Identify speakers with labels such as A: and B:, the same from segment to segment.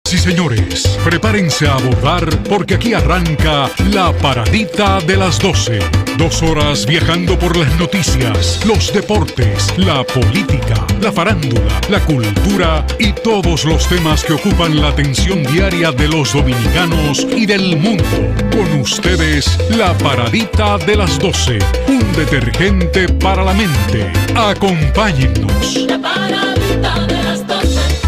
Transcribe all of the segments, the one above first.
A: Sí, señores, prepárense a abordar porque aquí arranca la paradita de las 12. 2 horas viajando por las noticias, los deportes, la política, la farándula, la cultura y todos los temas que ocupan la atención diaria de los dominicanos y del mundo. Con ustedes, la paradita de las 12, un detergente para la mente. Acompáñennos.
B: La paradita de las 12.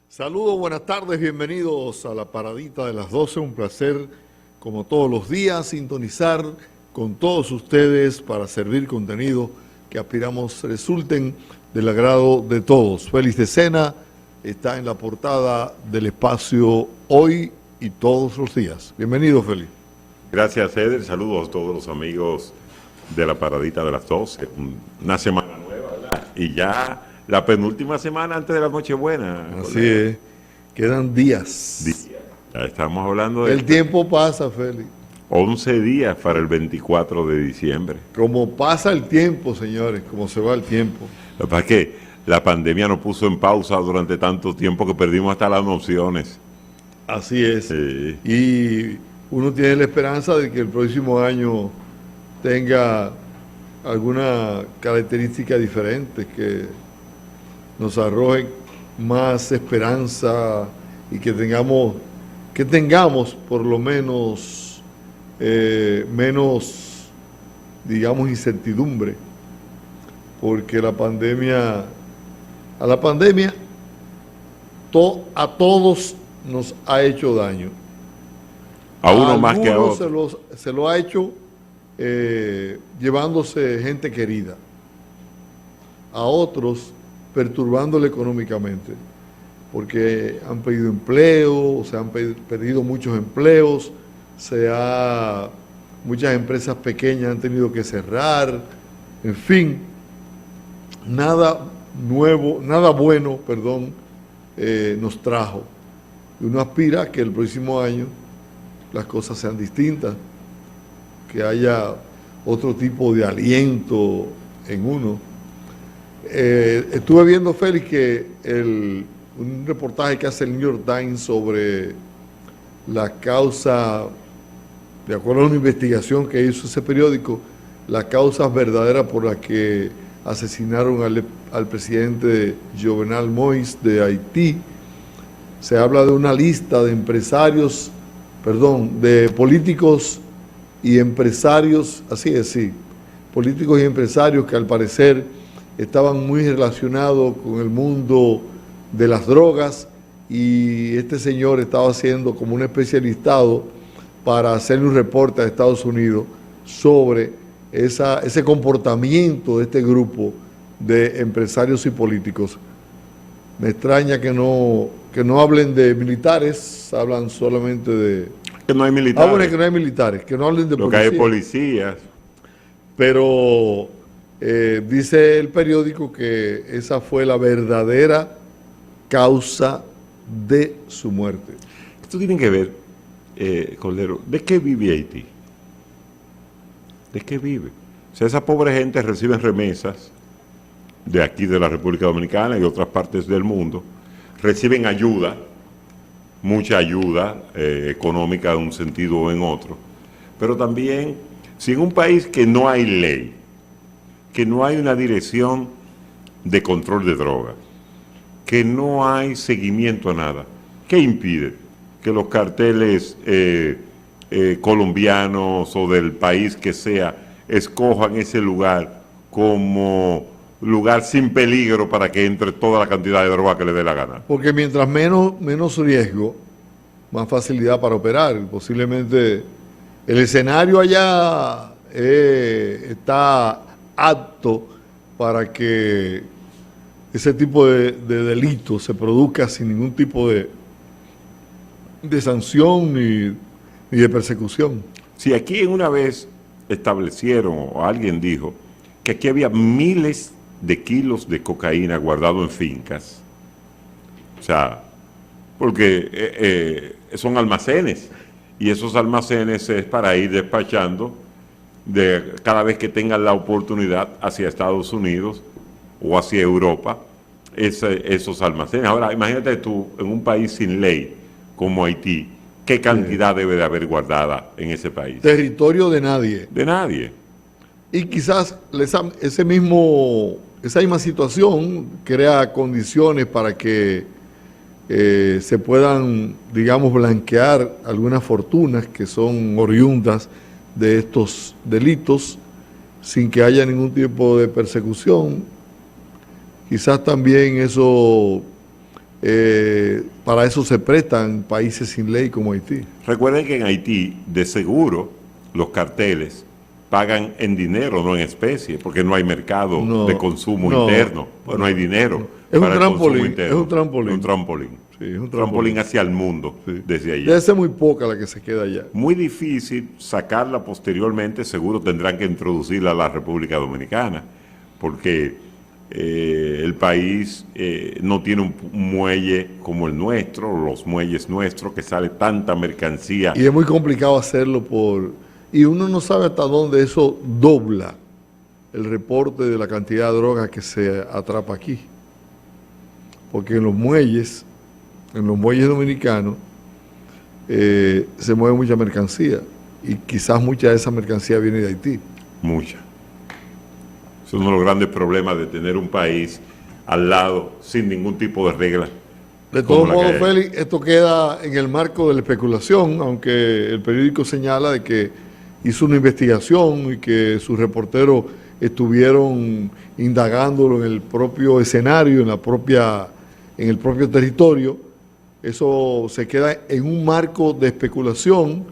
C: Saludos, buenas tardes, bienvenidos a la paradita de las 12. Un placer, como todos los días, sintonizar con todos ustedes para servir contenido que aspiramos resulten del agrado de todos. Félix de Sena está en la portada del espacio hoy y todos los días. Bienvenido, Félix.
D: Gracias, Eder. Saludos a todos los amigos de la paradita de las 12. Una semana nueva, ¿verdad? Y ya la penúltima semana antes de la Nochebuena.
C: Así es. Quedan días.
D: Ya estamos hablando de...
C: El tiempo pasa, Félix.
D: 11 días para el 24 de diciembre.
C: Como pasa el tiempo, señores, como se va el tiempo.
D: Lo que pasa es que la pandemia nos puso en pausa durante tanto tiempo que perdimos hasta las nociones.
C: Así es.
D: Sí.
C: Y uno tiene la esperanza de que el próximo año tenga alguna característica diferente, que nos arrojen más esperanza y que tengamos por lo menos menos, digamos, incertidumbre, porque a todos nos ha hecho daño.
D: A uno más que a otro.
C: Se lo ha hecho llevándose gente querida, a otros perturbándole económicamente, porque han perdido empleo, se han perdido muchos empleos, muchas empresas pequeñas han tenido que cerrar, en fin, nada bueno, nos trajo. Y uno aspira a que el próximo año las cosas sean distintas, que haya otro tipo de aliento en uno. Estuve viendo, Félix, que un reportaje que hace el New York Times sobre la causa, de acuerdo a una investigación que hizo ese periódico, las causas verdaderas por las que asesinaron al presidente Jovenel Moïse de Haití. Se habla de una lista de de políticos y empresarios, políticos y empresarios que al parecer estaban muy relacionados con el mundo de las drogas, y este señor estaba haciendo como un especialistado para hacerle un reporte a Estados Unidos sobre ese comportamiento de este grupo de empresarios y políticos. Me extraña que no hablen de militares, hablan solamente de...
D: Que no hay militares.
C: Bueno, que no hay militares, que no hablen de
D: policías. Lo que hay es policías.
C: Pero dice el periódico que esa fue la verdadera causa de su muerte.
D: Esto tiene que ver, Cordero, ¿de qué vive Haití? ¿De qué vive? O sea, esa pobre gente recibe remesas de aquí de la República Dominicana y de otras partes del mundo, reciben ayuda, mucha ayuda económica en un sentido o en otro, pero también, si en un país que no hay ley, que no hay una dirección de control de drogas, que no hay seguimiento a nada, ¿qué impide que los carteles colombianos o del país que sea escojan ese lugar como lugar sin peligro para que entre toda la cantidad de droga que le dé la gana?
C: Porque mientras menos riesgo, más facilidad para operar. Posiblemente el escenario allá está apto para que ese tipo de delito se produzca sin ningún tipo de sanción ni de persecución.
D: Si aquí una vez establecieron, o alguien dijo, que aquí había miles de kilos de cocaína guardado en fincas. O sea, porque son almacenes, y esos almacenes es para ir despachando cada vez que tengan la oportunidad hacia Estados Unidos o hacia Europa, esos almacenes. Ahora, imagínate tú, en un país sin ley como Haití, ¿qué cantidad debe de haber guardada en ese país?
C: Territorio de nadie.
D: De nadie.
C: Y quizás esa misma situación crea condiciones para que se puedan, digamos, blanquear algunas fortunas que son oriundas de estos delitos sin que haya ningún tipo de persecución. Quizás también eso, para eso se prestan países sin ley como Haití.
D: Recuerden que en Haití, de seguro, los carteles pagan en dinero, no en especie, porque no hay mercado de consumo interno, pues no hay dinero.
C: Es
D: para
C: un trampolín,
D: interno.
C: es un trampolín.
D: Es un trampolín.
C: Sí, es un
D: trampolín hacia el mundo, desde allí.
C: Debe ser muy poca la que se queda allá.
D: Muy difícil sacarla posteriormente, seguro tendrán que introducirla a la República Dominicana, porque el país no tiene un muelle como el nuestro, los muelles nuestros, que sale tanta mercancía.
C: Y es muy complicado hacerlo y uno no sabe hasta dónde eso dobla el reporte de la cantidad de drogas que se atrapa aquí. Porque en los muelles dominicanos, se mueve mucha mercancía, y quizás mucha de esa mercancía viene de Haití.
D: Mucha. Es uno de los grandes problemas de tener un país al lado sin ningún tipo de regla.
C: De todos modos, Félix, esto queda en el marco de la especulación, aunque el periódico señala de que hizo una investigación y que sus reporteros estuvieron indagándolo en el propio escenario, en el propio territorio. Eso se queda en un marco de especulación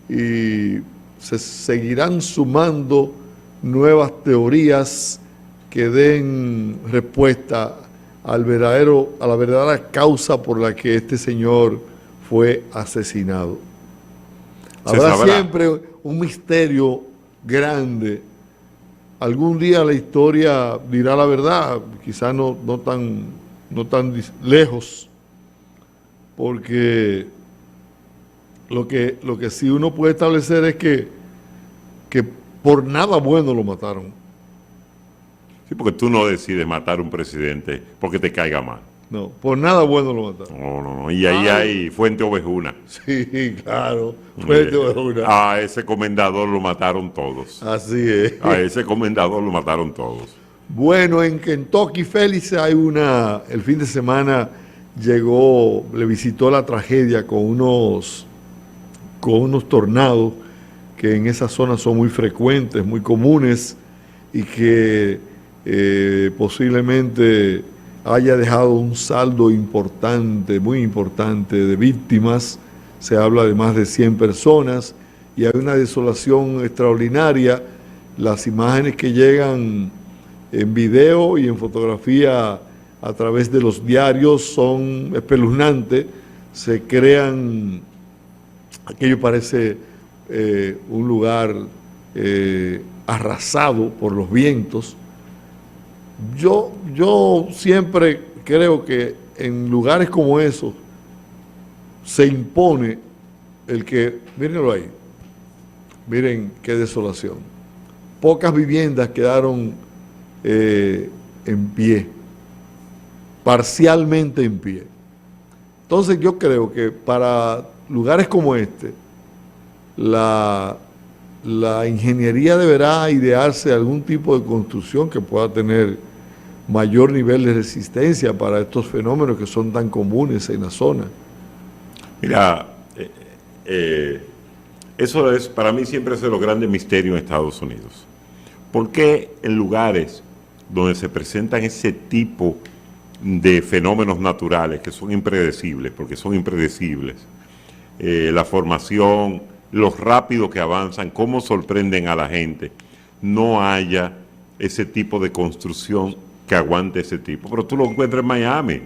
C: y se seguirán sumando nuevas teorías que den respuesta a la verdadera causa por la que este señor fue asesinado. Habrá siempre un misterio grande. Algún día la historia dirá la verdad, quizás no tan lejos, porque lo que sí uno puede establecer es que por nada bueno lo mataron.
D: Sí, porque tú no decides matar a un presidente porque te caiga mal.
C: No, por nada bueno lo mataron.
D: No. Y ahí hay Fuente Ovejuna.
C: Sí, claro, Fuente Ovejuna.
D: A ese comendador lo mataron todos.
C: Así es.
D: A ese comendador lo mataron todos.
C: Bueno, en Kentucky, Félix, el fin de semana le visitó la tragedia con unos tornados que en esa zona son muy frecuentes, muy comunes, y que posiblemente haya dejado un saldo importante, muy importante, de víctimas. Se habla de más de 100 personas y hay una desolación extraordinaria. Las imágenes que llegan en video y en fotografía a través de los diarios son espeluznantes. Se crean, aquello parece un lugar arrasado por los vientos. Yo siempre creo que en lugares como esos se impone mírenlo ahí, miren qué desolación. Pocas viviendas quedaron en pie, parcialmente en pie. Entonces yo creo que para lugares como este, la ingeniería deberá idearse algún tipo de construcción que pueda tener mayor nivel de resistencia para estos fenómenos que son tan comunes en la zona.
D: Mira, eso es, para mí siempre es de los grandes misterios en Estados Unidos. ¿Por qué en lugares donde se presentan ese tipo de fenómenos naturales que son impredecibles, porque son impredecibles, la formación, lo rápido que avanzan, cómo sorprenden a la gente, no haya ese tipo de construcción que aguante ese tipo? Pero tú lo encuentras en Miami,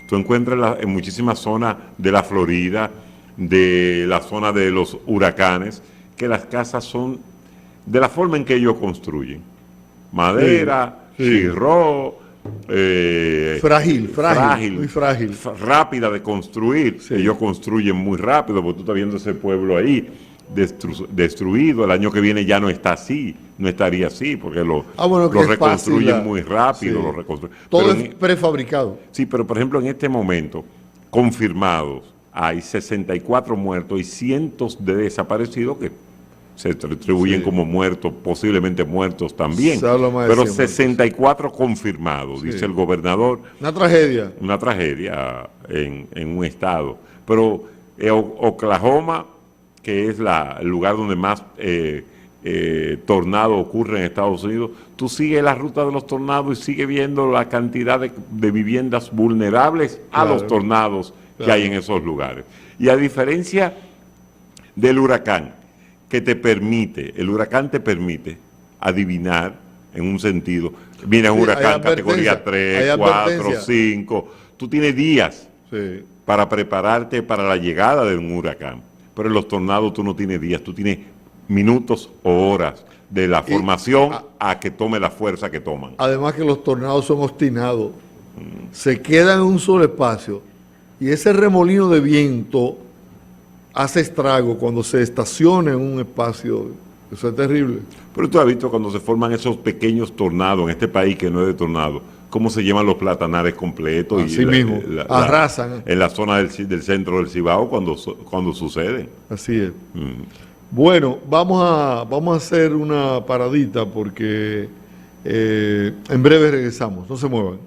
D: tú encuentras en muchísimas zonas de la Florida, de la zona de los huracanes, que las casas son de la forma en que ellos construyen. Madera, Chirró,
C: Frágil, muy frágil.
D: rápida de construir.
C: Sí.
D: Ellos construyen muy rápido, porque tú estás viendo ese pueblo ahí destruido. El año que viene ya no está así, no estaría así, porque lo reconstruyen
C: fácil,
D: muy rápido.
C: sí.
D: Lo reconstruyen.
C: Todo es prefabricado.
D: Sí, pero por ejemplo en este momento, confirmados, hay 64 muertos y cientos de desaparecidos que se atribuyen como muertos, posiblemente muertos también.
C: Se habla más de
D: Pero
C: 100
D: 64 confirmados, dice el gobernador.
C: Una tragedia.
D: Una tragedia en un estado. Pero Oklahoma, que es el lugar donde más tornados ocurren en Estados Unidos, tú sigues la ruta de los tornados y sigues viendo la cantidad de viviendas vulnerables a los tornados que hay en esos lugares. Y a diferencia del huracán, el huracán te permite adivinar en un sentido. Viene un huracán categoría 3, 4, 5. Tú tienes días para prepararte para la llegada de un huracán. Pero en los tornados tú no tienes días, tú tienes minutos o horas de la formación a que tome la fuerza que toman.
C: Además que los tornados son obstinados. Se quedan en un solo espacio. Y ese remolino de viento hace estrago cuando se estaciona en un espacio. Eso es terrible.
D: Pero tú has visto cuando se forman esos pequeños tornados en este país que no es de tornado, cómo se llevan los platanares completos.
C: Así mismo, arrasan.
D: En la zona del centro del Cibao cuando suceden.
C: Así es. Bueno, vamos a hacer una paradita porque en breve regresamos. No se muevan.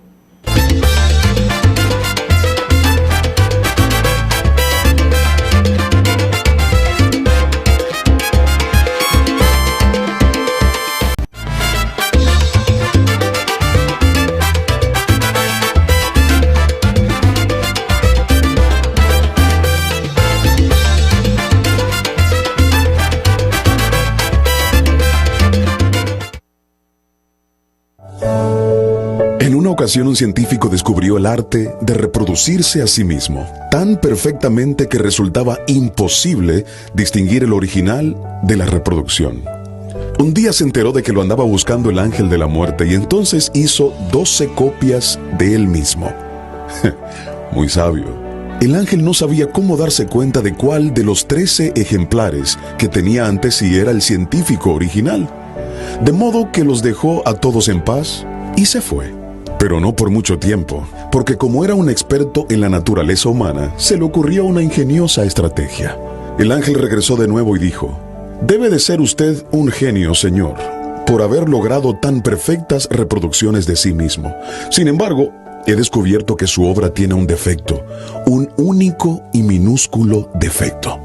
E: En una ocasión un científico descubrió el arte de reproducirse a sí mismo, tan perfectamente que resultaba imposible distinguir el original de la reproducción. Un día se enteró de que lo andaba buscando el ángel de la muerte y entonces hizo 12 copias de él mismo. Muy sabio. El ángel no sabía cómo darse cuenta de cuál de los 13 ejemplares que tenía ante sí era el científico original. De modo que los dejó a todos en paz y se fue. Pero no por mucho tiempo, porque como era un experto en la naturaleza humana, se le ocurrió una ingeniosa estrategia. El ángel regresó de nuevo y dijo: «Debe de ser usted un genio, señor, por haber logrado tan perfectas reproducciones de sí mismo. Sin embargo, he descubierto que su obra tiene un defecto, un único y minúsculo defecto».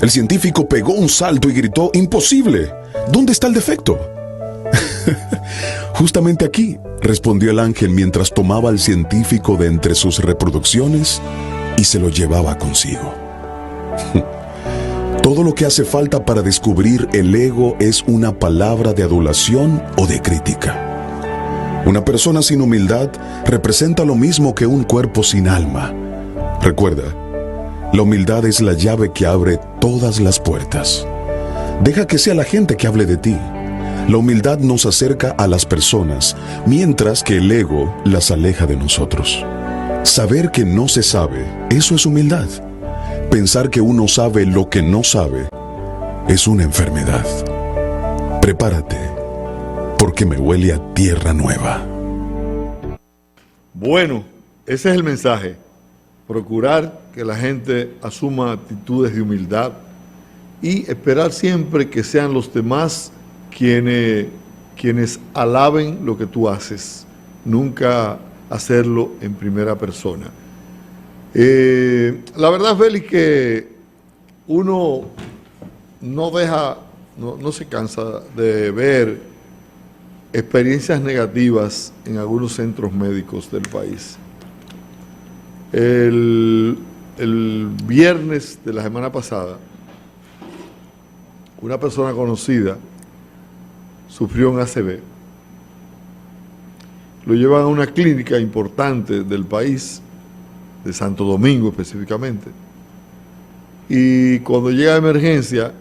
E: El científico pegó un salto y gritó: «¡Imposible! ¿Dónde está el defecto?». «Justamente aquí», respondió el ángel mientras tomaba al científico de entre sus reproducciones y se lo llevaba consigo. Todo lo que hace falta para descubrir el ego es una palabra de adulación o de crítica. Una persona sin humildad representa lo mismo que un cuerpo sin alma. Recuerda, la humildad es la llave que abre todas las puertas. Deja que sea la gente que hable de ti. La humildad nos acerca a las personas, mientras que el ego las aleja de nosotros. Saber que no se sabe, eso es humildad. Pensar que uno sabe lo que no sabe, es una enfermedad. Prepárate, porque me huele a tierra nueva.
C: Bueno, ese es el mensaje. Procurar que la gente asuma actitudes de humildad y esperar siempre que sean los demás quienes alaben lo que tú haces, nunca hacerlo en primera persona. La verdad, Félix, que uno no se cansa de ver experiencias negativas en algunos centros médicos del país. El viernes de la semana pasada, una persona conocida sufrió un ACV. Lo llevan a una clínica importante del país, de Santo Domingo específicamente. Y cuando llega a emergencia,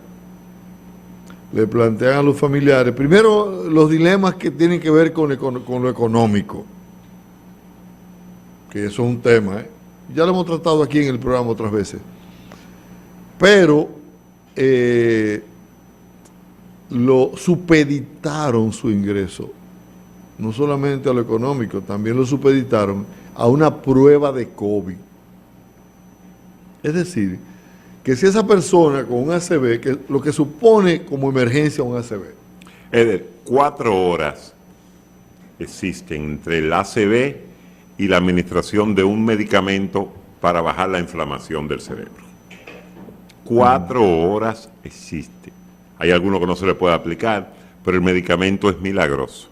C: le plantean a los familiares, primero los dilemas que tienen que ver con lo económico, que eso es un tema, ya lo hemos tratado aquí en el programa otras veces, pero lo supeditaron su ingreso, no solamente a lo económico, también lo supeditaron a una prueba de COVID. Es decir, que si esa persona con un ACV, que lo que supone como emergencia un ACV.
D: Eder, 4 horas existen entre el ACV y la administración de un medicamento para bajar la inflamación del cerebro. 4 horas existe. Hay algunos que no se le puede aplicar, pero el medicamento es milagroso.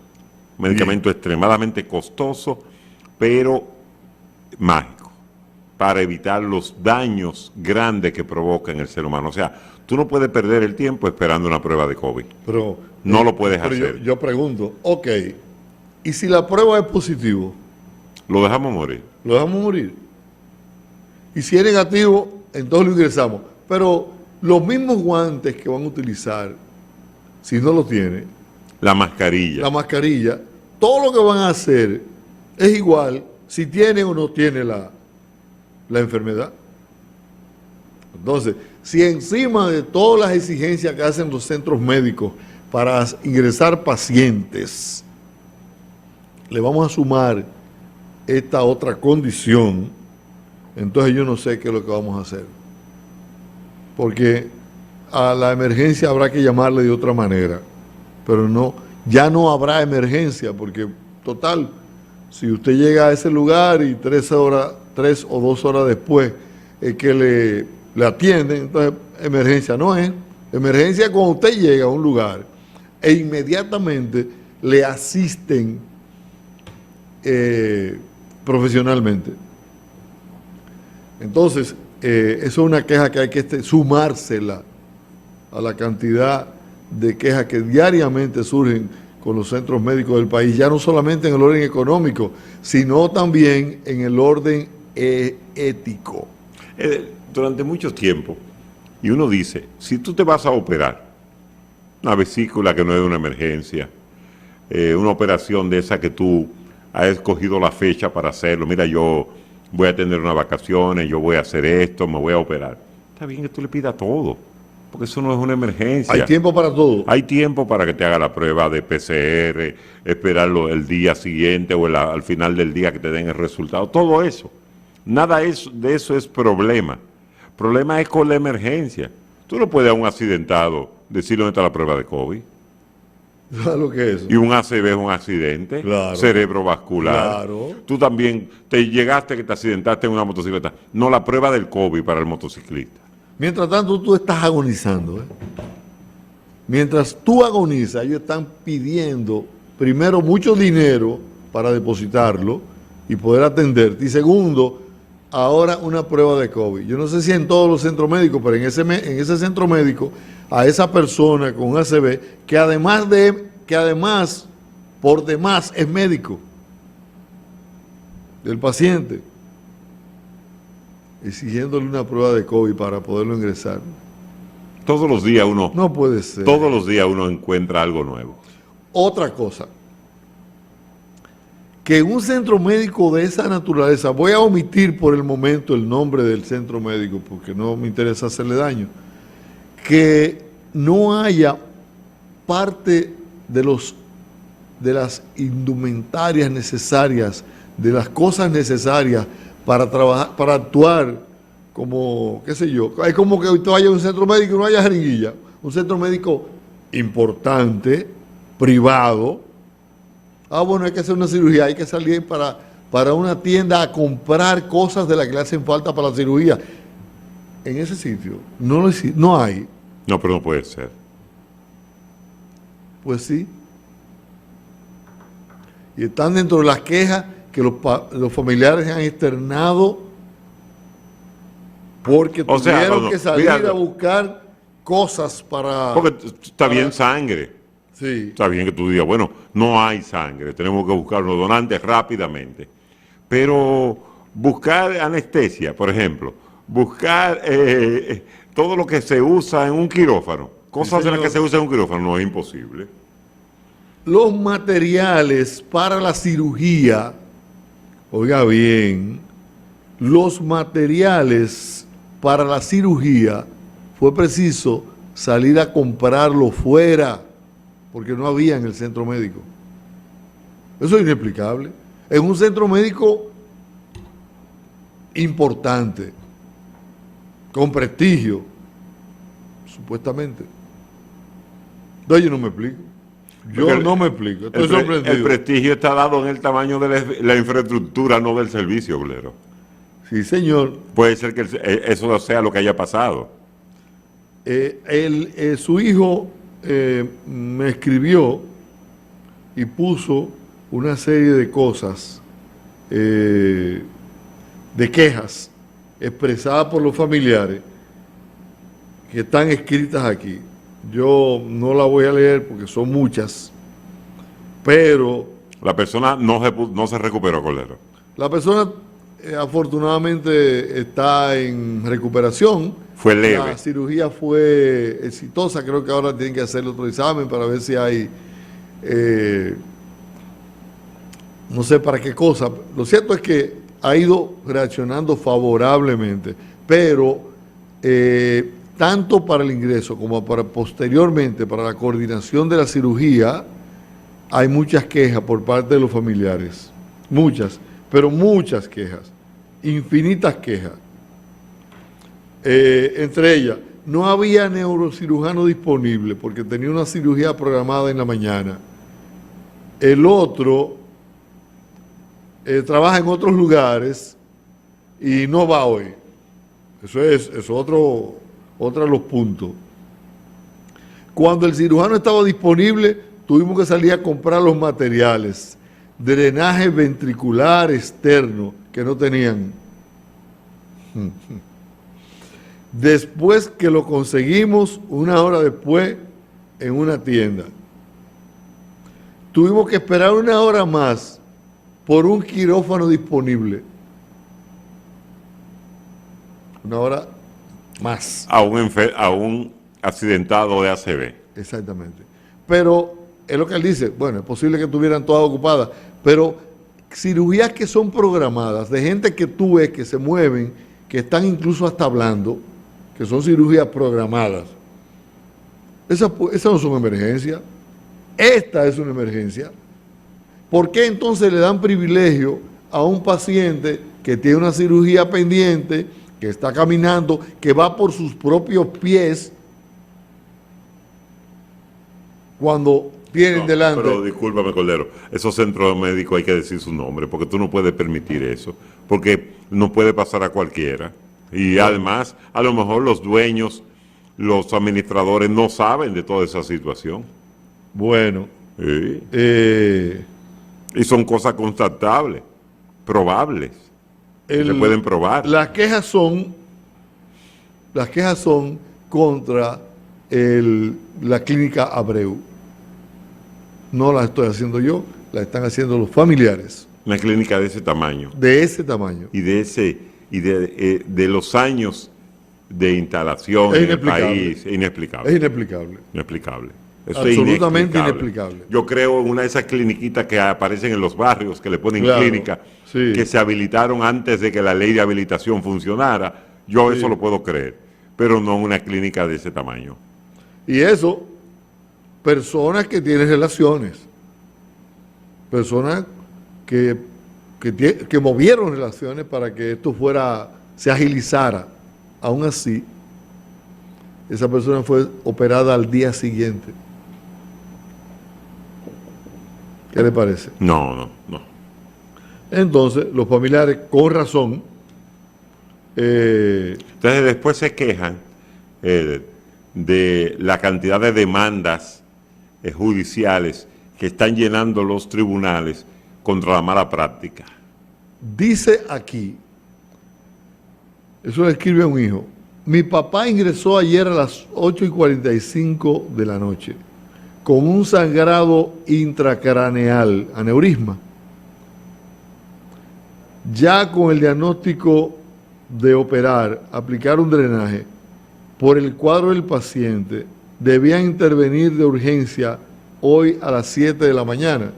D: Un medicamento extremadamente costoso, pero mágico, para evitar los daños grandes que provoca en el ser humano. O sea, tú no puedes perder el tiempo esperando una prueba de COVID.
C: Pero
D: no lo puedes hacer.
C: Yo pregunto, ok, ¿y si la prueba es positivo?
D: Lo dejamos morir.
C: Lo dejamos morir. Y si es negativo, entonces lo ingresamos. Pero los mismos guantes que van a utilizar, si no lo tiene,
D: la mascarilla, todo lo que van a hacer es igual si tiene o no tiene la enfermedad. Entonces, si encima de todas las exigencias que hacen los centros médicos para ingresar pacientes, le vamos a sumar esta otra condición, entonces yo no sé qué es lo que vamos a hacer. Porque a la emergencia habrá que llamarle de otra manera, pero no, ya no habrá emergencia, porque total, si usted llega a ese lugar y 3 o 2 horas después es que le atienden, entonces emergencia no es. Emergencia es cuando usted llega a un lugar e inmediatamente le asisten profesionalmente. Entonces, eso es una queja que hay que sumársela a la cantidad de quejas que diariamente surgen con los centros médicos del país, ya no solamente en el orden económico, sino también en el orden ético. Durante mucho tiempo, y uno dice, si tú te vas a operar, una vesícula que no es de una emergencia, una operación de esa que tú has escogido la fecha para hacerlo, mira, yo voy a tener unas vacaciones, yo voy a hacer esto, me voy a operar. Está bien que tú le pidas todo, porque eso no es una emergencia.
C: Hay tiempo para todo.
D: Hay tiempo para que te haga la prueba de PCR, esperarlo el día siguiente o al final del día que te den el resultado, todo eso. Nada de eso es problema. Problema es con la emergencia. Tú no puedes a un accidentado decirle dónde está la prueba de COVID.
C: Claro que es eso.
D: Y un ACV es un accidente,
C: claro,
D: cerebrovascular.
C: Claro.
D: Tú también llegaste que te accidentaste en una motocicleta. No, la prueba del COVID para el motociclista.
C: Mientras tanto, tú estás agonizando. Mientras tú agonizas, ellos están pidiendo, primero, mucho dinero para depositarlo y poder atenderte. Y segundo, ahora una prueba de COVID. Yo no sé si en todos los centros médicos, pero en ese centro médico, a esa persona con un ACV, que además, por demás, es médico del paciente, exigiéndole una prueba de COVID para poderlo ingresar.
D: Todos los días uno...
C: No puede ser.
D: Todos los días uno encuentra algo nuevo.
C: Otra cosa, que un centro médico de esa naturaleza, voy a omitir por el momento el nombre del centro médico porque no me interesa hacerle daño, que no haya parte de las indumentarias necesarias, de las cosas necesarias para trabajar, para actuar como, qué sé yo, es como que tú vayas a un centro médico y no haya jeringuilla, un centro médico importante, privado. Bueno, hay que hacer una cirugía, hay que salir para una tienda a comprar cosas de las que le hacen falta para la cirugía. En ese sitio no hay.
D: No, pero no puede ser.
C: Pues sí. Y están dentro de las quejas que los familiares han externado porque tuvieron que salir a buscar cosas para...
D: Porque está bien sangre.
C: Sí.
D: Está bien que tú digas, bueno, no hay sangre, tenemos que buscar unos donantes rápidamente. Pero buscar anestesia, por ejemplo, buscar todo lo que se usa en un quirófano, cosas
C: Sí,
D: en las que
C: señor.
D: se usa un quirófano no es imposible.
C: Los materiales para la cirugía, oiga bien, los materiales para la cirugía fue preciso salir a comprarlo fuera porque no había en el centro médico. Eso es inexplicable. En un centro médico importante, con prestigio, supuestamente. Entonces yo no me explico. Yo
D: Porque
C: no me explico. Estoy
D: El
C: sorprendido.
D: prestigio está dado en el tamaño de la infraestructura, no del servicio, Glero.
C: Sí, señor.
D: Puede ser que eso sea lo que haya pasado.
C: Su hijo me escribió y puso una serie de cosas, de quejas expresadas por los familiares que están escritas aquí. Yo no la voy a leer porque son muchas, pero
D: La persona no se recuperó, Cordero.
C: la persona afortunadamente está en recuperación.
D: Fue leve.
C: La cirugía fue exitosa, creo que ahora tienen que hacerle otro examen para ver si hay, no sé para qué cosa. Lo cierto es que ha ido reaccionando favorablemente, pero tanto para el ingreso como para posteriormente para la coordinación de la cirugía, hay muchas quejas por parte de los familiares. Muchas, pero muchas quejas. Infinitas quejas. Entre ellas, no había neurocirujano disponible porque tenía una cirugía programada en la mañana. El otro trabaja en otros lugares y no va hoy. Eso es otro de los puntos. Cuando el cirujano estaba disponible, tuvimos que salir a comprar los materiales. Drenaje ventricular externo que no tenían. Después que lo conseguimos, una hora después, en una tienda. Tuvimos que esperar una hora más por un quirófano disponible. Una hora más.
D: A un accidentado de ACV.
C: Exactamente. Pero es lo que él dice, bueno, es posible que estuvieran todas ocupadas, pero cirugías que son programadas, de gente que tú ves que se mueven, que están incluso hasta hablando, que son cirugías programadas. Esas no son emergencias. Esta es una emergencia. ¿Por qué entonces le dan privilegio a un paciente que tiene una cirugía pendiente, que está caminando, que va por sus propios pies, cuando tienen delante?
D: Pero discúlpame, Cordero, esos centros médicos hay que decir su nombre, porque tú no puedes permitir eso, porque no puede pasar a cualquiera. Y además, a lo mejor los dueños, los administradores no saben de toda esa situación.
C: Bueno,
D: Sí. Y son cosas constatables, probables, que se pueden probar.
C: Las quejas son contra la clínica Abreu. No las estoy haciendo yo, las están haciendo los familiares.
D: Una clínica de ese tamaño
C: De ese tamaño.
D: y de los años de instalación
C: Es
D: en el
C: inexplicable.
D: país, es inexplicable.
C: Es inexplicable.
D: Inexplicable. Eso
C: Absolutamente
D: es
C: inexplicable.
D: Yo creo en una de esas cliniquitas que aparecen en los barrios, que le ponen
C: Claro,
D: clínica,
C: sí.
D: que se habilitaron antes de que la ley de habilitación funcionara. Yo
C: Sí.
D: eso lo puedo creer, pero no una clínica de ese tamaño.
C: Y eso, personas que tienen relaciones, personas que movieron relaciones para que esto se agilizara. Aún así, esa persona fue operada al día siguiente. ¿Qué le parece?
D: No.
C: Entonces, los familiares, con razón,
D: Entonces después se quejan de la cantidad de demandas judiciales que están llenando los tribunales contra la mala práctica.
C: dice aquí, eso le escribe a un hijo: mi papá ingresó ayer a las 8:45 de la noche con un sangrado intracraneal, aneurisma. Ya con el diagnóstico de operar, aplicar un drenaje, por el cuadro del paciente, debían intervenir de urgencia hoy a las 7 de la mañana.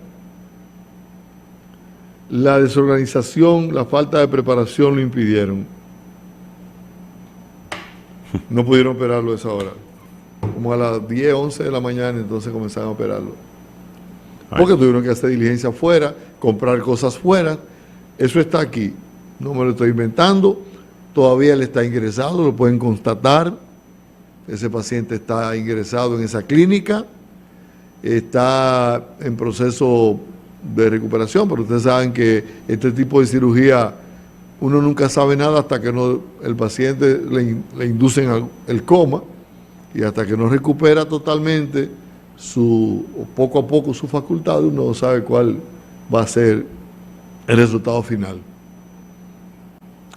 C: La desorganización, la falta de preparación lo impidieron. No pudieron operarlo a esa hora. Como a las 10, 11 de la mañana, entonces comenzaron a operarlo. Porque tuvieron que hacer diligencia fuera, comprar cosas fuera. Eso está aquí. No me lo estoy inventando. Todavía él está ingresado, lo pueden constatar. Ese paciente está ingresado en esa clínica. Está en proceso de recuperación, pero ustedes saben que este tipo de cirugía uno nunca sabe nada hasta que no, el paciente le inducen el coma, y hasta que no recupera totalmente poco a poco su facultad, uno no sabe cuál va a ser el resultado final.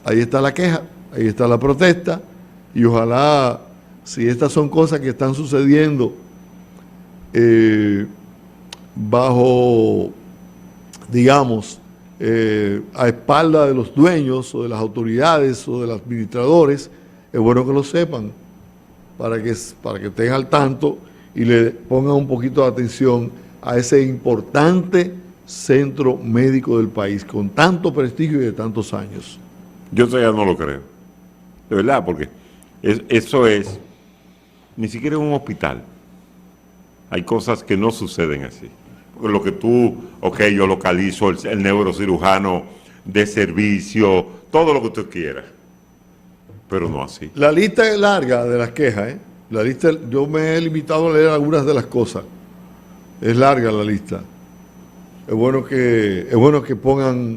C: Ahí está la queja, ahí está la protesta, y ojalá, si estas son cosas que están sucediendo bajo, digamos, a espalda de los dueños o de las autoridades o de los administradores, es bueno que lo sepan para que estén al tanto y le pongan un poquito de atención a ese importante centro médico del país con tanto prestigio y de tantos años.
D: Yo todavía no lo creo, de verdad, porque eso es, ni siquiera un hospital. Hay cosas que no suceden así. Porque lo que tú, yo localizo el neurocirujano de servicio, todo lo que tú quieras, pero no así.
C: La lista es larga de las quejas, La lista, yo me he limitado a leer algunas de las cosas. Es larga la lista. Es bueno que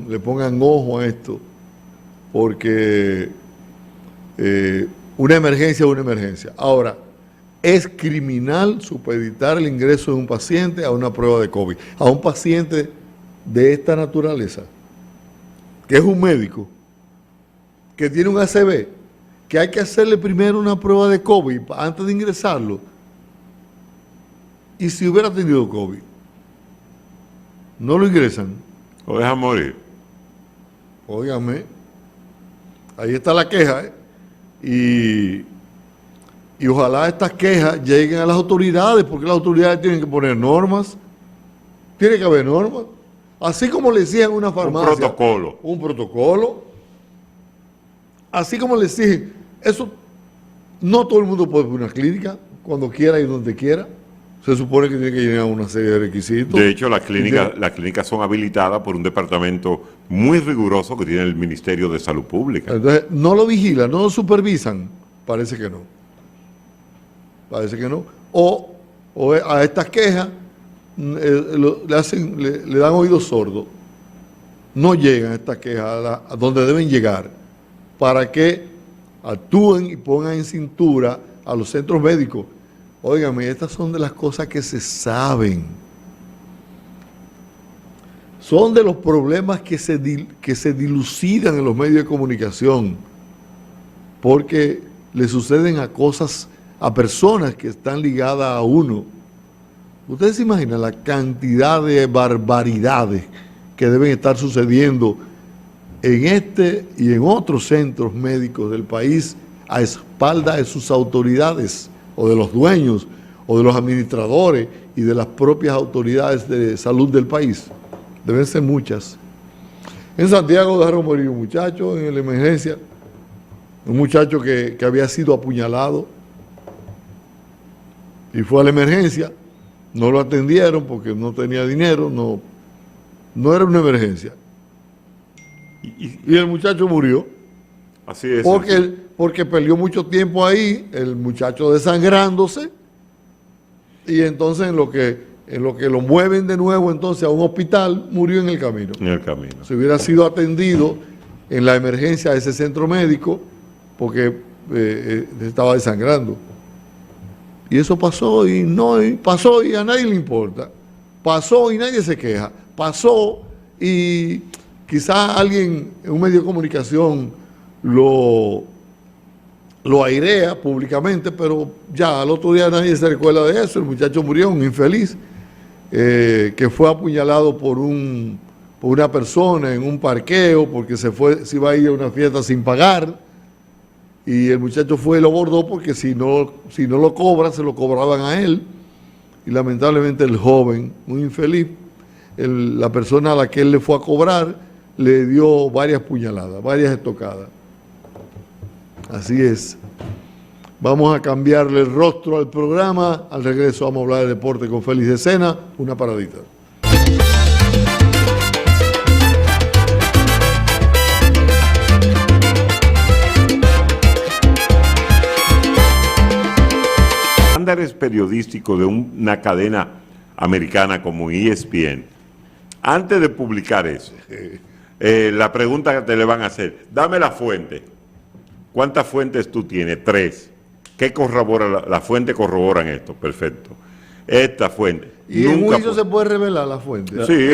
C: le pongan ojo a esto, porque una emergencia es una emergencia. Ahora, es criminal supeditar el ingreso de un paciente a una prueba de COVID, a un paciente de esta naturaleza, que es un médico, que tiene un ACV, que hay que hacerle primero una prueba de COVID antes de ingresarlo. Y si hubiera tenido COVID, no lo ingresan.
D: Lo dejan morir.
C: Óigame, ahí está la queja, y ojalá estas quejas lleguen a las autoridades, porque las autoridades tienen que poner normas, tiene que haber normas, así como le exigen una farmacia. Un protocolo. Así como le exigen, eso, no todo el mundo puede poner una clínica, cuando quiera y donde quiera. Se supone que tiene que llenar una serie de requisitos.
D: De hecho, las clínicas son habilitadas por un departamento muy riguroso que tiene el Ministerio de Salud Pública.
C: Entonces, no lo vigilan, no lo supervisan. Parece que no. Parece que no. O a estas quejas le dan oídos sordos. No llegan estas quejas a donde deben llegar, para que actúen y pongan en cintura a los centros médicos. Óigame, estas son de las cosas que se saben. Son de los problemas que se dilucidan en los medios de comunicación, porque le suceden a personas que están ligadas a uno. Ustedes se imaginan la cantidad de barbaridades que deben estar sucediendo en este y en otros centros médicos del país a espaldas de sus autoridades, o de los dueños, o de los administradores y de las propias autoridades de salud del país. Deben ser muchas. En Santiago dejaron morir un muchacho en la emergencia, un muchacho que había sido apuñalado, y fue a la emergencia, no lo atendieron porque no tenía dinero, no era una emergencia. Y el muchacho murió.
D: Así es.
C: Porque perdió mucho tiempo ahí, el muchacho desangrándose, y entonces en lo que lo mueven de nuevo entonces a un hospital, murió en el camino.
D: En el camino.
C: Si hubiera sido atendido en la emergencia de ese centro médico, porque estaba desangrando. Y eso pasó y a nadie le importa. Pasó y nadie se queja. Pasó y quizás alguien en un medio de comunicación lo airea públicamente, pero ya al otro día nadie se recuerda de eso. El muchacho murió, un infeliz, que fue apuñalado por una persona en un parqueo porque se iba a ir a una fiesta sin pagar. Y el muchacho fue y lo abordó porque si no lo cobran, se lo cobraban a él. Y lamentablemente el joven, muy infeliz, la persona a la que él le fue a cobrar, le dio varias puñaladas, varias estocadas. Así es. Vamos a cambiarle el rostro al programa. Al regreso vamos a hablar de deporte con Félix de Sena. Una paradita.
D: Estándares periodísticos de una cadena americana como ESPN, antes de publicar eso, la pregunta que te le van a hacer, dame la fuente. ¿Cuántas fuentes tú tienes? 3. ¿Qué corrobora? La fuente corroboran esto, perfecto. Esta fuente.
C: ¿Y en un juicio se puede revelar la fuente?
D: Sí,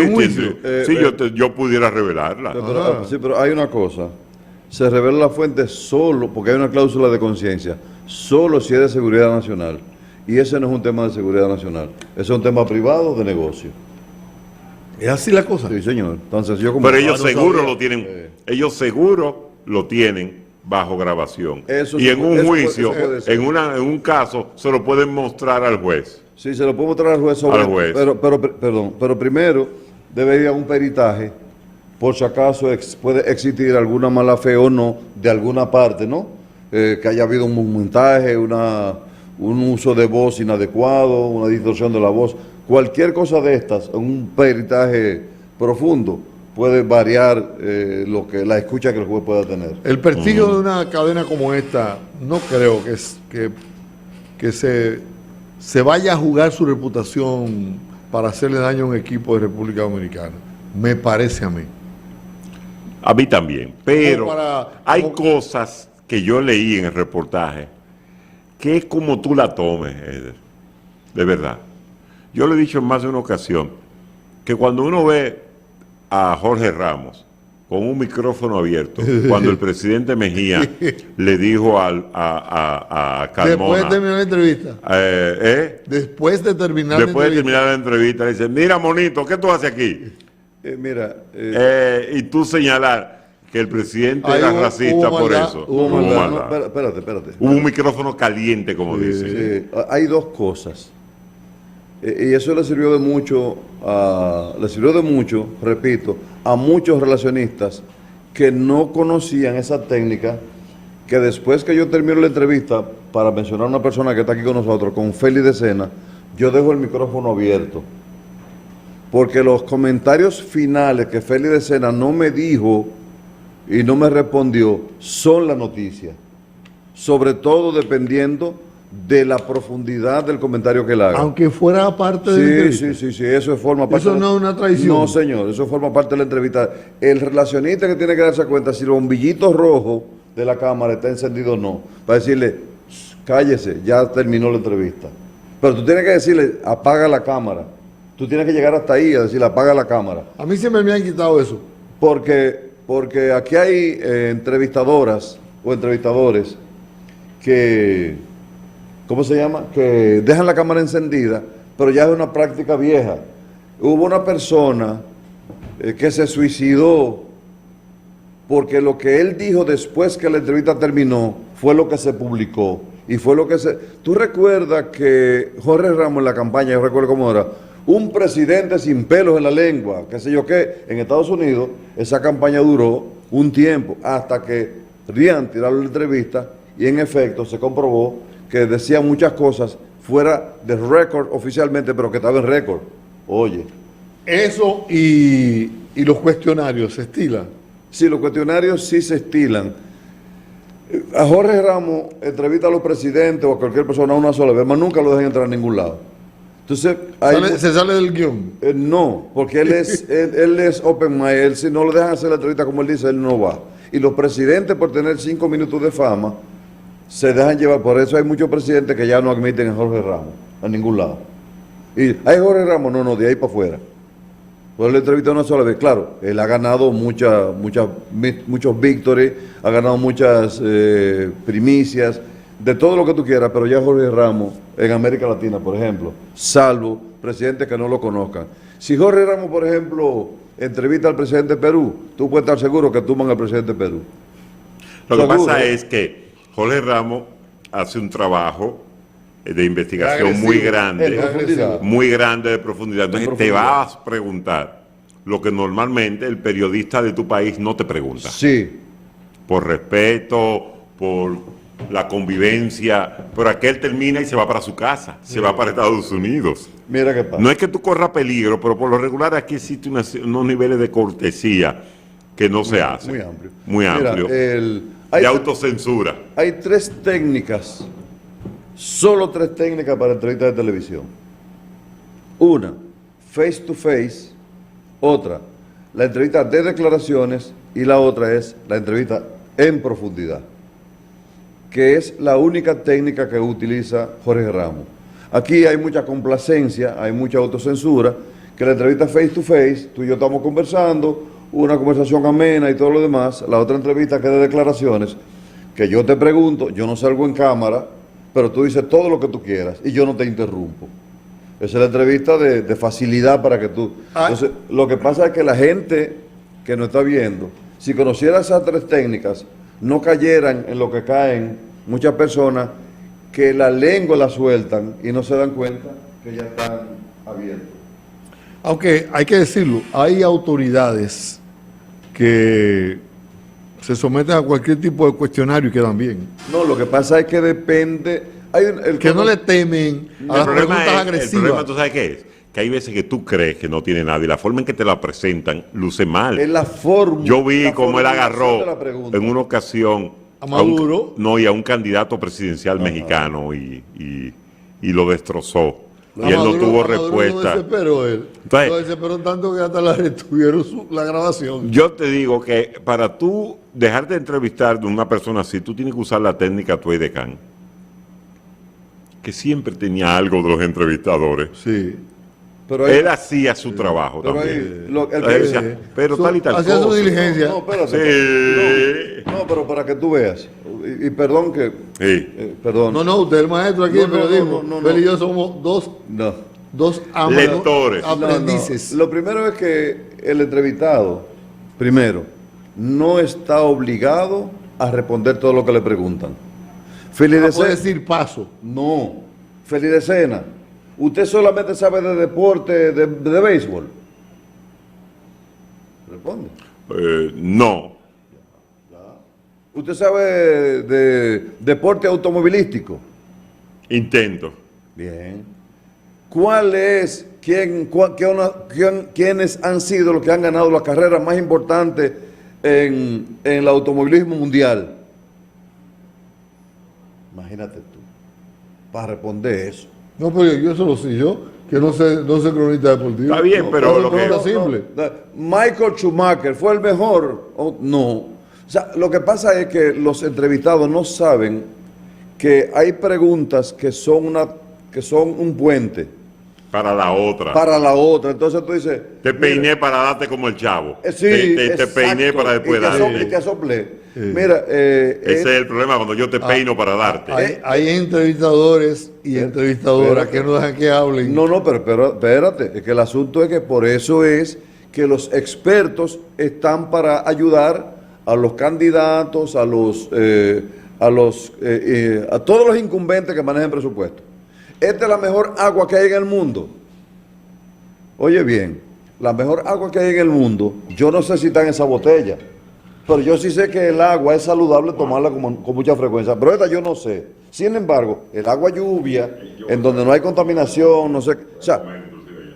D: yo pudiera revelarla.
F: Pero hay una cosa. Se revela la fuente solo, porque hay una cláusula de conciencia, solo si es de seguridad nacional. Y ese no es un tema de seguridad nacional. Ese es un tema privado de negocio.
C: ¿Es así la cosa?
F: Sí, señor. Entonces, yo como
D: Pero ellos seguro lo tienen. Ellos seguro lo tienen bajo grabación. Y en un juicio, en un caso, se lo pueden mostrar al juez.
F: Sí, se lo puede mostrar al juez. Pero primero debería un peritaje, por si acaso puede existir alguna mala fe o no, de alguna parte, ¿no? Que haya habido un montaje, un uso de voz inadecuado, una distorsión de la voz. Cualquier cosa de estas, un peritaje profundo, puede variar la escucha que el juez pueda tener.
C: El prestigio de una cadena como esta, no creo que se vaya a jugar su reputación para hacerle daño a un equipo de República Dominicana. Me parece a mí.
D: A mí también, pero hay cosas que yo leí en el reportaje que es como tú la tomes, Eder, de verdad. Yo lo he dicho en más de una ocasión, que cuando uno ve a Jorge Ramos con un micrófono abierto, cuando el presidente Mejía le dijo a Carmona...
C: Después de terminar la entrevista. Después de terminar
D: la entrevista, le dice, mira, monito, ¿qué tú haces aquí? Y tú señalar que el presidente era racista por eso.
F: Espérate.
D: Hubo un micrófono caliente, como dice.
F: Hay dos cosas. Y eso le sirvió de mucho, repito, a muchos relacionistas que no conocían esa técnica, que después que yo termino la entrevista, para mencionar a una persona que está aquí con nosotros, con Félix de Sena, yo dejo el micrófono abierto. Porque los comentarios finales que Félix de Sena no me dijo y no me respondió son la noticia. Sobre todo dependiendo de la profundidad del comentario que él haga.
C: Aunque fuera parte de la entrevista.
F: Sí, eso forma parte.
C: Eso no es una traición.
F: No, señor, eso forma parte de la entrevista. El relacionista que tiene que darse cuenta si el bombillito rojo de la cámara está encendido o no, para decirle, cállese, ya terminó la entrevista. Pero tú tienes que decirle, apaga la cámara. Tú tienes que llegar hasta ahí a decirle, apaga la cámara.
C: A mí siempre me han quitado eso.
F: Porque aquí hay entrevistadoras o entrevistadores que, ¿cómo se llama? Que dejan la cámara encendida, pero ya es una práctica vieja. Hubo una persona que se suicidó porque lo que él dijo después que la entrevista terminó fue lo que se publicó. Y fue lo que Tú recuerdas que Jorge Ramos en la campaña, yo recuerdo cómo era, un presidente sin pelos en la lengua, qué sé yo qué, en Estados Unidos, esa campaña duró un tiempo, hasta que Rian tiraron la entrevista y en efecto se comprobó que decía muchas cosas fuera de récord oficialmente, pero que estaba en récord. Oye.
C: Eso y los cuestionarios se estilan.
F: Sí, los cuestionarios sí se estilan. A Jorge Ramos entrevista a los presidentes o a cualquier persona una sola vez, más nunca lo dejan entrar a ningún lado. Entonces,
C: ¿Se sale del guión?
F: No, porque él es open mind. Si no lo dejan hacer la entrevista como él dice, él no va. Y los presidentes, por tener 5 minutos de fama, se dejan llevar. Por eso hay muchos presidentes que ya no admiten a Jorge Ramos a ningún lado. Y hay Jorge Ramos, no, de ahí para afuera. Pues le entrevistó una sola vez. Claro, él ha ganado muchos victories, ha ganado muchas primicias, de todo lo que tú quieras, pero ya Jorge Ramos, en América Latina, por ejemplo, salvo presidentes que no lo conozcan. Si Jorge Ramos, por ejemplo, entrevista al presidente de Perú, tú puedes estar seguro que tumban al presidente de Perú.
D: Lo que pasa es que Jorge Ramos hace un trabajo de investigación
F: Agresivo,
D: muy
F: en
D: grande,
F: profundidad.
D: muy grande de profundidad. Entonces te
F: profundidad.
D: vas a preguntar lo que normalmente el periodista de tu país no te pregunta.
F: Sí.
D: Por respeto, por la convivencia, pero aquel termina y se va para su casa, se va para Estados Unidos.
F: Mira qué pasa.
D: No es que tú corras peligro, pero por lo regular aquí existen unos niveles de cortesía que no se hacen.
F: Muy amplio.
D: Muy
F: Mira,
D: amplio.
F: hay,
D: De autocensura.
F: hay 3 técnicas, solo 3 técnicas para entrevistas de televisión. Una, face to face. Otra, la entrevista de declaraciones. Y la otra es la entrevista en profundidad, que es la única técnica que utiliza Jorge Ramos. Aquí hay mucha complacencia, hay mucha autocensura, que la entrevista face to face, tú y yo estamos conversando, una conversación amena y todo lo demás. La otra entrevista que es de declaraciones, que yo te pregunto, yo no salgo en cámara, pero tú dices todo lo que tú quieras y yo no te interrumpo. Esa es la entrevista de facilidad para que tú... Entonces, lo que pasa es que la gente que nos está viendo, si conociera esas 3 técnicas, no cayeran en lo que caen muchas personas que la lengua la sueltan y no se dan cuenta que ya están abiertos.
C: Aunque hay que decirlo, hay autoridades que se someten a cualquier tipo de cuestionario y quedan bien.
F: No, lo que pasa es que depende...
C: Que no le temen a las preguntas
D: El
C: agresivas.
D: problema, ¿tú sabes qué es? Que hay veces que tú crees que no tiene nada y la forma en que te la presentan luce mal.
F: Es la forma.
D: Yo vi
F: la
D: cómo él
F: formulación de la
D: agarró
F: pregunta.
D: en una ocasión
C: A Maduro.
D: y a un candidato presidencial mexicano y lo destrozó. Y él no
C: Maduro-
D: tuvo
C: a Maduro
D: respuesta.
C: Lo desesperó él.
D: Entonces-
C: Lo desesperó tanto que hasta la retuvieron la grabación.
D: Yo te digo que para tú dejar de entrevistar de una persona así, tú tienes que usar la técnica Tuey de Can, que siempre tenía algo de los entrevistadores.
C: Sí.
F: Pero ahí-
D: Él hacía su trabajo
F: pero
D: también.
F: ahí, el
D: Él
F: que-
D: decía, pero tal y tal
C: Hacía su
D: cosa.
C: diligencia.
F: No, espérate.
D: Sí.
F: No, pero para que tú veas. Y perdón que...
D: Sí.
F: perdón.
C: No, usted es el maestro aquí
F: No,
C: del
F: no,
C: periodismo.
F: no, no,
C: Él y
F: no.
C: yo somos
F: No.
C: dos
D: Lectores.
C: aprendices.
F: No, no. Lo primero es que el entrevistado, primero, no está obligado a responder todo lo que le preguntan. Feliz de
C: No puede
F: Sena.
C: decir paso.
F: No. Feliz de Sena. ¿Usted solamente sabe de deporte, de béisbol? Responde.
D: No.
F: ¿Usted sabe de deporte automovilístico?
D: Intento.
F: Bien. ¿Quiénes han sido los que han ganado las carreras más importantes en el automovilismo mundial? Imagínate tú, para responder eso.
C: No, pero yo eso lo sé yo, que no sé cronista deportivo.
D: Está bien, pero
C: eso
D: lo
C: es
D: que-
C: pregunta simple.
F: Michael Schumacher fue el mejor. No. O sea, lo que pasa es que los entrevistados no saben que hay preguntas que son un puente
D: Para la otra.
F: para la otra. Entonces tú dices,
D: Te peiné para darte como el chavo.
F: sí,
D: te peiné
F: exacto,
D: para después
F: y te
D: darte.
F: y te asoplé. Mira,
D: Ese es el problema cuando yo te peino para darte.
C: Hay entrevistadores y entrevistadoras
F: espérate.
C: que no dejan que hablen.
F: no, pero espérate, es que el asunto es que por eso es que los expertos están para ayudar a los candidatos, a todos los incumbentes que manejen presupuesto. Esta es la mejor agua que hay en el mundo. Oye bien, la mejor agua que hay en el mundo, yo no sé si está en esa botella, pero yo sí sé que el agua es saludable tomarla con mucha frecuencia, pero esta yo no sé. Sin embargo, el agua lluvia, en donde no hay contaminación, no sé, o sea,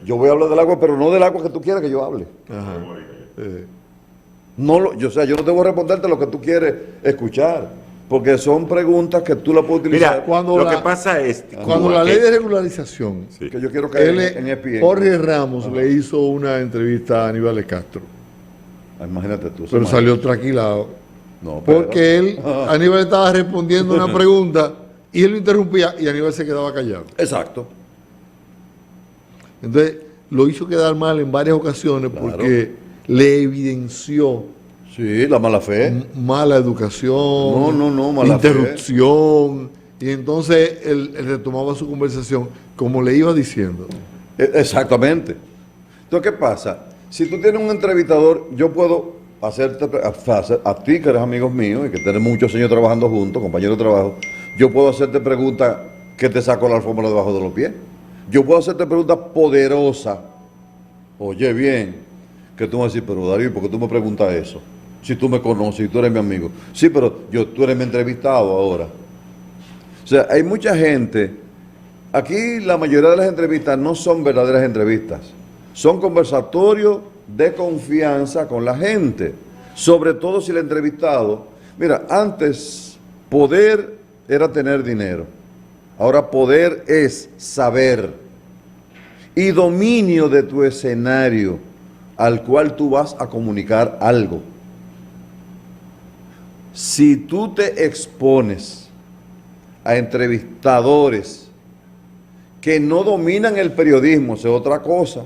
F: yo voy a hablar del agua, pero no del agua que tú quieras que yo hable. Yo no debo responderte lo que tú quieres escuchar, porque son preguntas que tú la puedes utilizar.
D: Mira,
C: Cuando
D: lo
C: la-
D: que pasa es
C: Cuando la ley de regularización,
D: Sí.
F: que yo quiero caer en ESPN.
C: Jorge Ramos le hizo una entrevista a Aníbal de Castro,
F: Imagínate tú.
C: pero salió tranquilado.
F: No, pero-
C: Porque Aníbal estaba respondiendo una pregunta y él lo interrumpía y Aníbal se quedaba callado.
F: Exacto.
C: Entonces lo hizo quedar mal en varias ocasiones porque le evidenció
F: Sí, la mala fe.
C: mala educación,
F: No, mala fe.
C: interrupción, y entonces él retomaba su conversación como le iba diciendo.
F: Exactamente. Entonces, ¿qué pasa? Si tú tienes un entrevistador, yo puedo a ti que eres amigo mío y que tenemos muchos años trabajando juntos, compañeros de trabajo, yo puedo hacerte preguntas que te saco la alfombra debajo de los pies. Yo puedo hacerte preguntas poderosas. Oye, bien, que tú me vas a decir, pero Darío, ¿por qué tú me preguntas eso? Si tú me conoces y tú eres mi amigo. Sí, pero tú eres mi entrevistado ahora. O sea, hay mucha gente. Aquí la mayoría de las entrevistas no son verdaderas entrevistas. Son conversatorios de confianza con la gente. Sobre todo si el entrevistado... Mira, antes poder era tener dinero. Ahora poder es saber. Y dominio de tu escenario al cual tú vas a comunicar algo. Si tú te expones a entrevistadores que no dominan el periodismo, es otra cosa,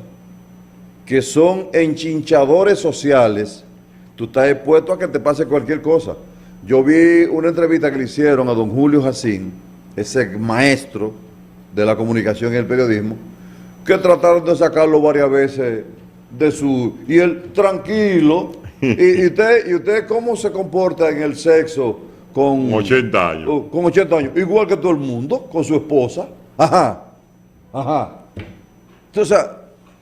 F: que son enchinchadores sociales, tú estás expuesto a que te pase cualquier cosa. Yo vi una entrevista que le hicieron a don Julio Jacín, ese maestro de la comunicación y el periodismo, que trataron de sacarlo varias veces de su... Y él, tranquilo. ¿Y usted cómo se comporta en el sexo con
D: 80 años?
F: Con 80 años. Igual que todo el mundo, con su esposa. Ajá. Entonces,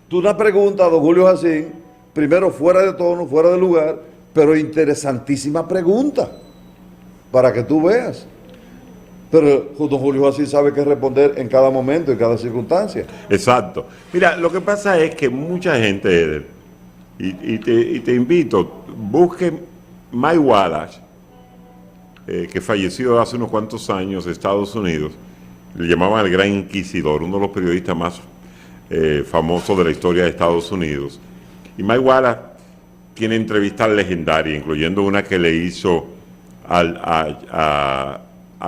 F: tú una pregunta a don Julio Jacín, primero fuera de tono, fuera de lugar, pero interesantísima pregunta, para que tú veas. Pero don Julio Jacín sabe qué responder en cada momento, en cada circunstancia.
D: Exacto. Mira, lo que pasa es que mucha gente, Eder, y te invito, busque Mike Wallace, que falleció hace unos cuantos años de Estados Unidos, le llamaban el Gran Inquisidor, uno de los periodistas más famosos de la historia de Estados Unidos. Y Mike Wallace tiene entrevistas legendarias, incluyendo una que le hizo a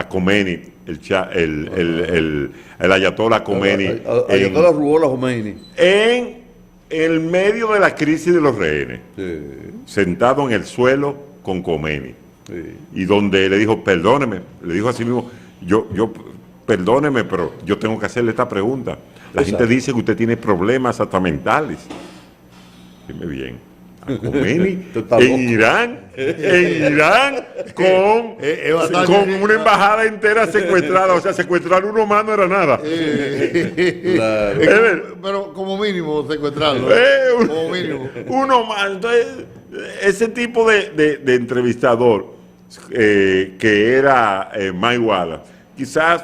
D: Khomeini, el Ayatollah Khomeini.
F: Ayatollah Ruhollah Khomeini.
D: En el medio de la crisis de los rehenes,
F: Sí.
D: sentado en el suelo con Khomeini.
F: Sí.
D: Y donde le dijo, perdóneme, le dijo así mismo, perdóneme, pero yo tengo que hacerle esta pregunta. La gente dice que usted tiene problemas hasta mentales. Dime bien. A Khomeini en Irán con una embajada entera secuestrada, o sea, secuestrar uno más no era nada.
F: Claro.
C: Pero como mínimo secuestrarlo. Como mínimo.
D: Uno más. Entonces, ese tipo de entrevistador que era Mike Wallace, quizás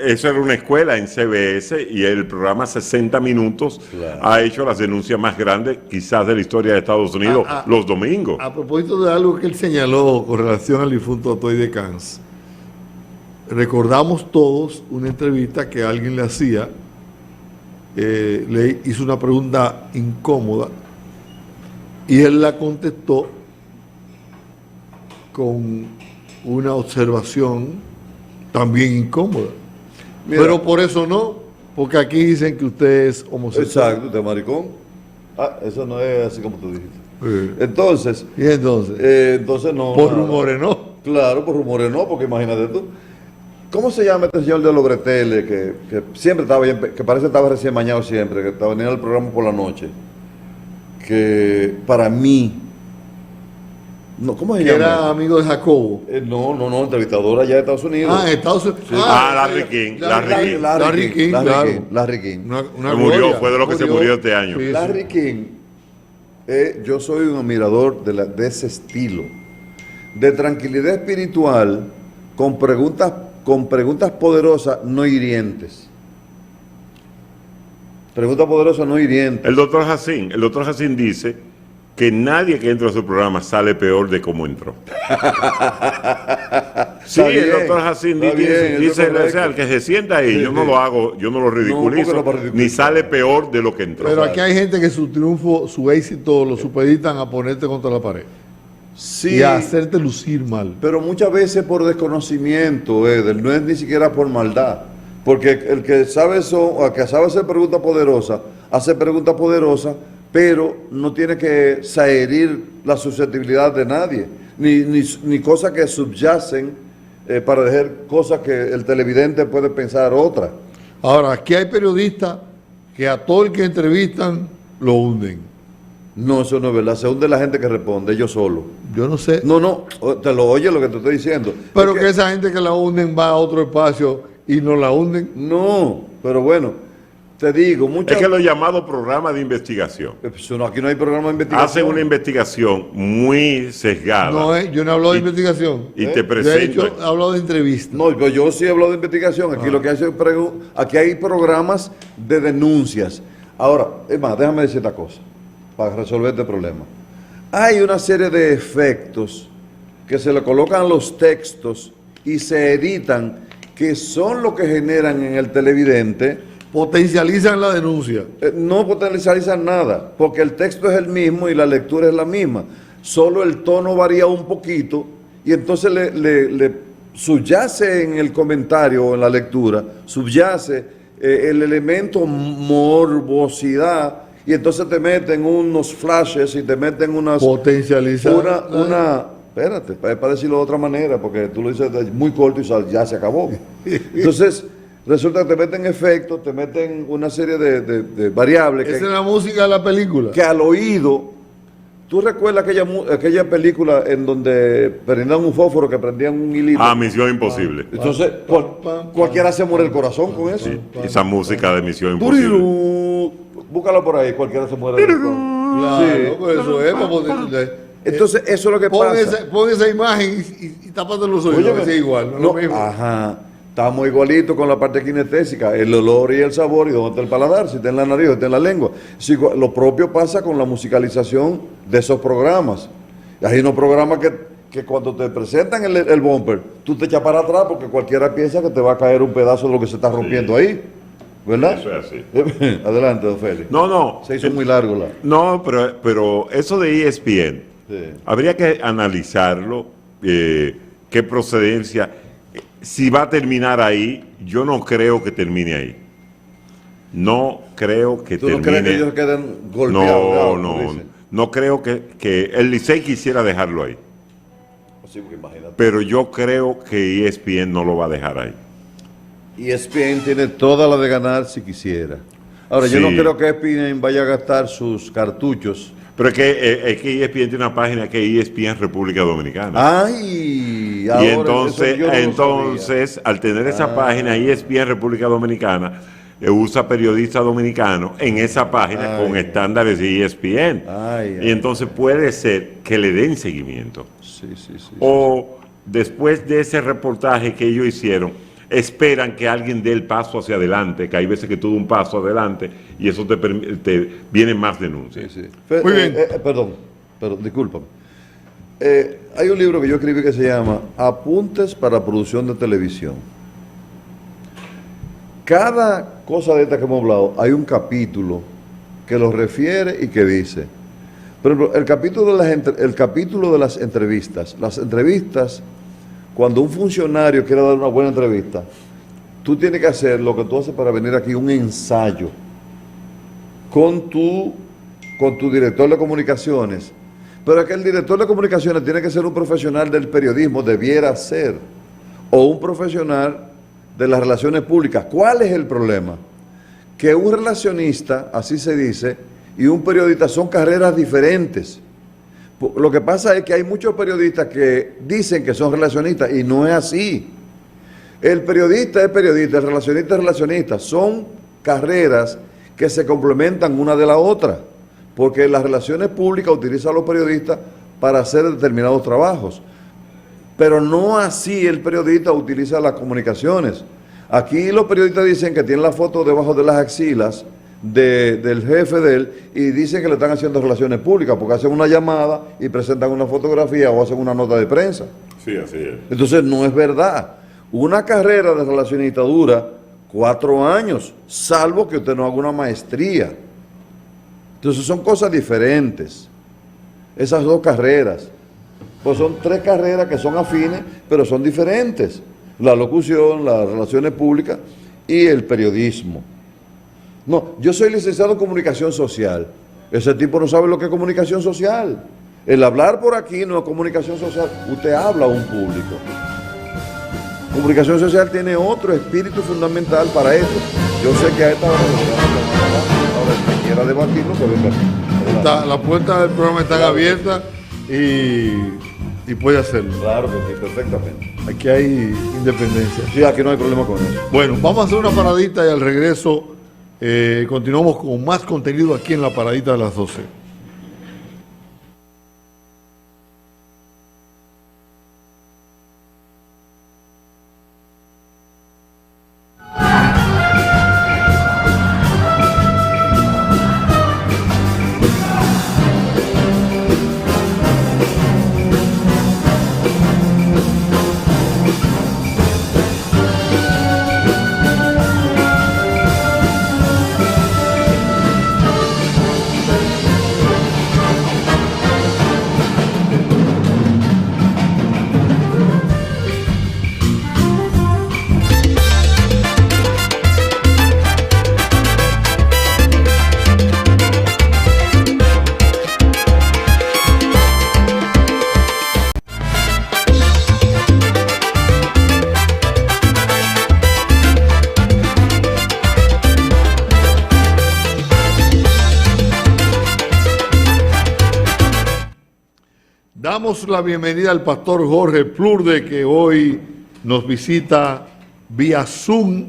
D: eso era una escuela en CBS y el programa 60 Minutos
F: Claro.
D: ha hecho las denuncias más grandes quizás de la historia de Estados Unidos los domingos.
C: A propósito de algo que él señaló con relación al difunto Atoy de Cans, recordamos todos una entrevista que alguien le hacía, le hizo una pregunta incómoda y él la contestó con una observación también incómoda.
F: Mira,
C: pero por eso no, porque aquí dicen que usted es homosexual.
F: exacto, usted es maricón. Eso no es así como tú dijiste.
C: Sí.
F: Entonces,
C: Y entonces,
F: entonces no.
C: por
F: nada.
C: rumores no.
F: Claro, por rumores no, porque imagínate tú. ¿Cómo se llama este señor de los breteles que siempre estaba bien, que parece que estaba recién bañado siempre, que estaba venía al programa por la noche? Que para mí, no, ¿cómo se
C: Que
F: llama?
C: era amigo de Jacobo.
F: No, entrevistador allá de Estados Unidos.
C: Ah, en Estados Unidos.
F: Sí.
D: Larry King,
C: Larry King, claro.
F: Larry King.
D: Se murió, fue de los que se murió este año.
C: Sí, sí.
F: Larry King, yo soy un admirador de ese estilo, de tranquilidad espiritual, con preguntas poderosas, no hirientes. Preguntas poderosas, no hirientes.
D: El doctor Jacín dice que nadie que entra a su programa sale peor de cómo entró. Sí,
F: bien,
D: el doctor Jacín
F: está bien, eso
D: dice,
F: es correcto.
D: o sea, el que se sienta ahí,
F: Sí,
D: yo no
F: sí.
D: lo hago, yo no lo ridiculizo,
F: porque no para ridiculizar.
D: ni sale peor de lo que entró.
C: Pero aquí hay gente que su triunfo, su éxito lo supeditan a ponerte contra la pared
F: Sí,
C: y a hacerte lucir mal.
F: pero muchas veces por desconocimiento, Eder, no es ni siquiera por maldad. Porque el que sabe eso, o el que sabe hacer preguntas poderosas, hace preguntas poderosas, pero no tiene que herir la susceptibilidad de nadie, ni cosas que subyacen para dejar cosas que el televidente puede pensar otra.
C: Ahora, aquí hay periodistas que a todo el que entrevistan lo hunden.
F: No, eso no es verdad. Se hunde la gente que responde, ellos solo.
C: Yo no sé.
F: No, te lo oye lo que te estoy diciendo.
C: Pero
F: Es
C: que esa gente que la hunden va a otro espacio y no la hunden.
F: No, pero bueno, te digo, muchas...
D: Es que los llamados programas de investigación
F: Aquí no hay programa de investigación.
D: hacen una investigación muy sesgada.
C: No, yo no hablo de investigación.
D: Y te
C: De
D: presentan.
C: hecho, hablo de entrevistas.
F: No, pero yo sí hablo de investigación. Aquí lo que hace aquí hay programas de denuncias. Ahora, es más, déjame decir esta cosa para resolver este problema. Hay una serie de efectos que se le colocan a los textos y se editan, que son lo que generan en el televidente.
C: Potencializan la denuncia.
F: No potencializan nada, porque el texto es el mismo y la lectura es la misma. Solo el tono varía un poquito y entonces le subyace en el comentario o en la lectura, subyace el elemento morbosidad y entonces te meten unos flashes y te meten unas...
C: Potencializan.
F: Espérate, para decirlo de otra manera, porque tú lo dices muy corto y ya se acabó. Entonces... Resulta que te meten efectos, te meten una serie de variables.
C: Esa es la música de la película.
F: Que al oído, ¿tú recuerdas aquella película en donde prendían un fósforo, que prendían un hilito?
D: Misión Imposible.
F: Entonces, cualquiera se muere el corazón con eso.
D: Sí, esa música de Misión Imposible.
F: Turirú. Búscalo por ahí, cualquiera se muere el corazón.
C: Claro, pues eso es.
F: Entonces, eso es lo que pasa.
C: Pon esa imagen y tápate los oídos,
F: Óyeme,
C: que sea igual. No, es lo mismo.
F: Ajá. Estamos igualitos con la parte kinestésica, el olor y el sabor, y dónde está el paladar, si está en la nariz o está en la lengua. Sí, lo propio pasa con la musicalización de esos programas. Hay unos programas que cuando te presentan el bumper, tú te echas para atrás porque cualquiera piensa que te va a caer un pedazo de lo que se está rompiendo ahí. ¿Verdad?
D: Eso es así.
F: Adelante, don Félix.
D: No.
F: Se hizo muy largo la...
D: No, pero eso de ESPN,
F: Sí.
D: habría que analizarlo, qué procedencia. Si va a terminar ahí, yo no creo que termine ahí. No creo que
F: ¿Tú
D: termine.
F: no crees que ellos queden golpeados?
D: No creo que el Licey quisiera dejarlo ahí.
F: Sí, porque imagínate.
D: Pero yo creo que ESPN no lo va a dejar ahí.
F: ESPN tiene toda la de ganar si quisiera. Ahora, yo
D: Sí.
F: no creo que ESPN vaya a gastar sus cartuchos.
D: Pero es que ESPN tiene una página que es ESPN República Dominicana.
F: ¡Ay!
D: Y
F: Ahora,
D: entonces,
F: eso yo no lo sabía.
D: al tener esa página ESPN República Dominicana, usa periodistas dominicanos en esa página con estándares de ESPN. Y entonces puede ser que le den seguimiento.
F: Sí.
D: O después de ese reportaje que ellos hicieron, esperan que alguien dé el paso hacia adelante, que hay veces que tú das un paso adelante y eso te vienen más denuncias.
F: Sí.
C: Muy bien.
F: Perdón, discúlpame. Hay un libro que yo escribí que se llama Apuntes para Producción de Televisión. Cada cosa de esta que hemos hablado, hay un capítulo que lo refiere y que dice. Por ejemplo, el capítulo de las entrevistas. Las entrevistas, cuando un funcionario quiere dar una buena entrevista, tú tienes que hacer lo que tú haces para venir aquí, un ensayo con tu director de comunicaciones. Pero es que el director de comunicaciones tiene que ser un profesional del periodismo, debiera ser, o un profesional de las relaciones públicas. ¿Cuál es el problema? Que un relacionista, así se dice, y un periodista son carreras diferentes. Lo que pasa es que hay muchos periodistas que dicen que son relacionistas y no es así. El periodista es periodista, el relacionista es relacionista. Son carreras que se complementan una de la otra, porque las relaciones públicas utilizan a los periodistas para hacer determinados trabajos. Pero no así el periodista utiliza las comunicaciones. Aquí los periodistas dicen que tienen la foto debajo de las axilas del jefe de él y dicen que le están haciendo relaciones públicas porque hacen una llamada y presentan una fotografía o hacen una nota de prensa.
D: Sí, así es.
F: Entonces no es verdad. Una carrera de relacionista dura 4 años, salvo que usted no haga una maestría. Entonces son cosas diferentes. Esas dos carreras. Pues son 3 carreras que son afines, pero son diferentes. La locución, las relaciones públicas y el periodismo. No, yo soy licenciado en comunicación social. Ese tipo no sabe lo que es comunicación social. El hablar por aquí no es comunicación social. Usted habla a un público. Comunicación social tiene otro espíritu fundamental para eso. Yo sé que a esta hora, ahora el que quiera debatirlo, pues venga. Adelante.
C: las puertas del programa están abiertas y puede hacerlo.
F: Claro que sí, perfectamente.
C: Aquí hay independencia.
F: Sí, aquí no hay problema con eso.
C: Bueno, vamos a hacer una paradita y al regreso continuamos con más contenido aquí en la paradita de las 12. Damos la bienvenida al pastor Jorge Plurde, que hoy nos visita vía Zoom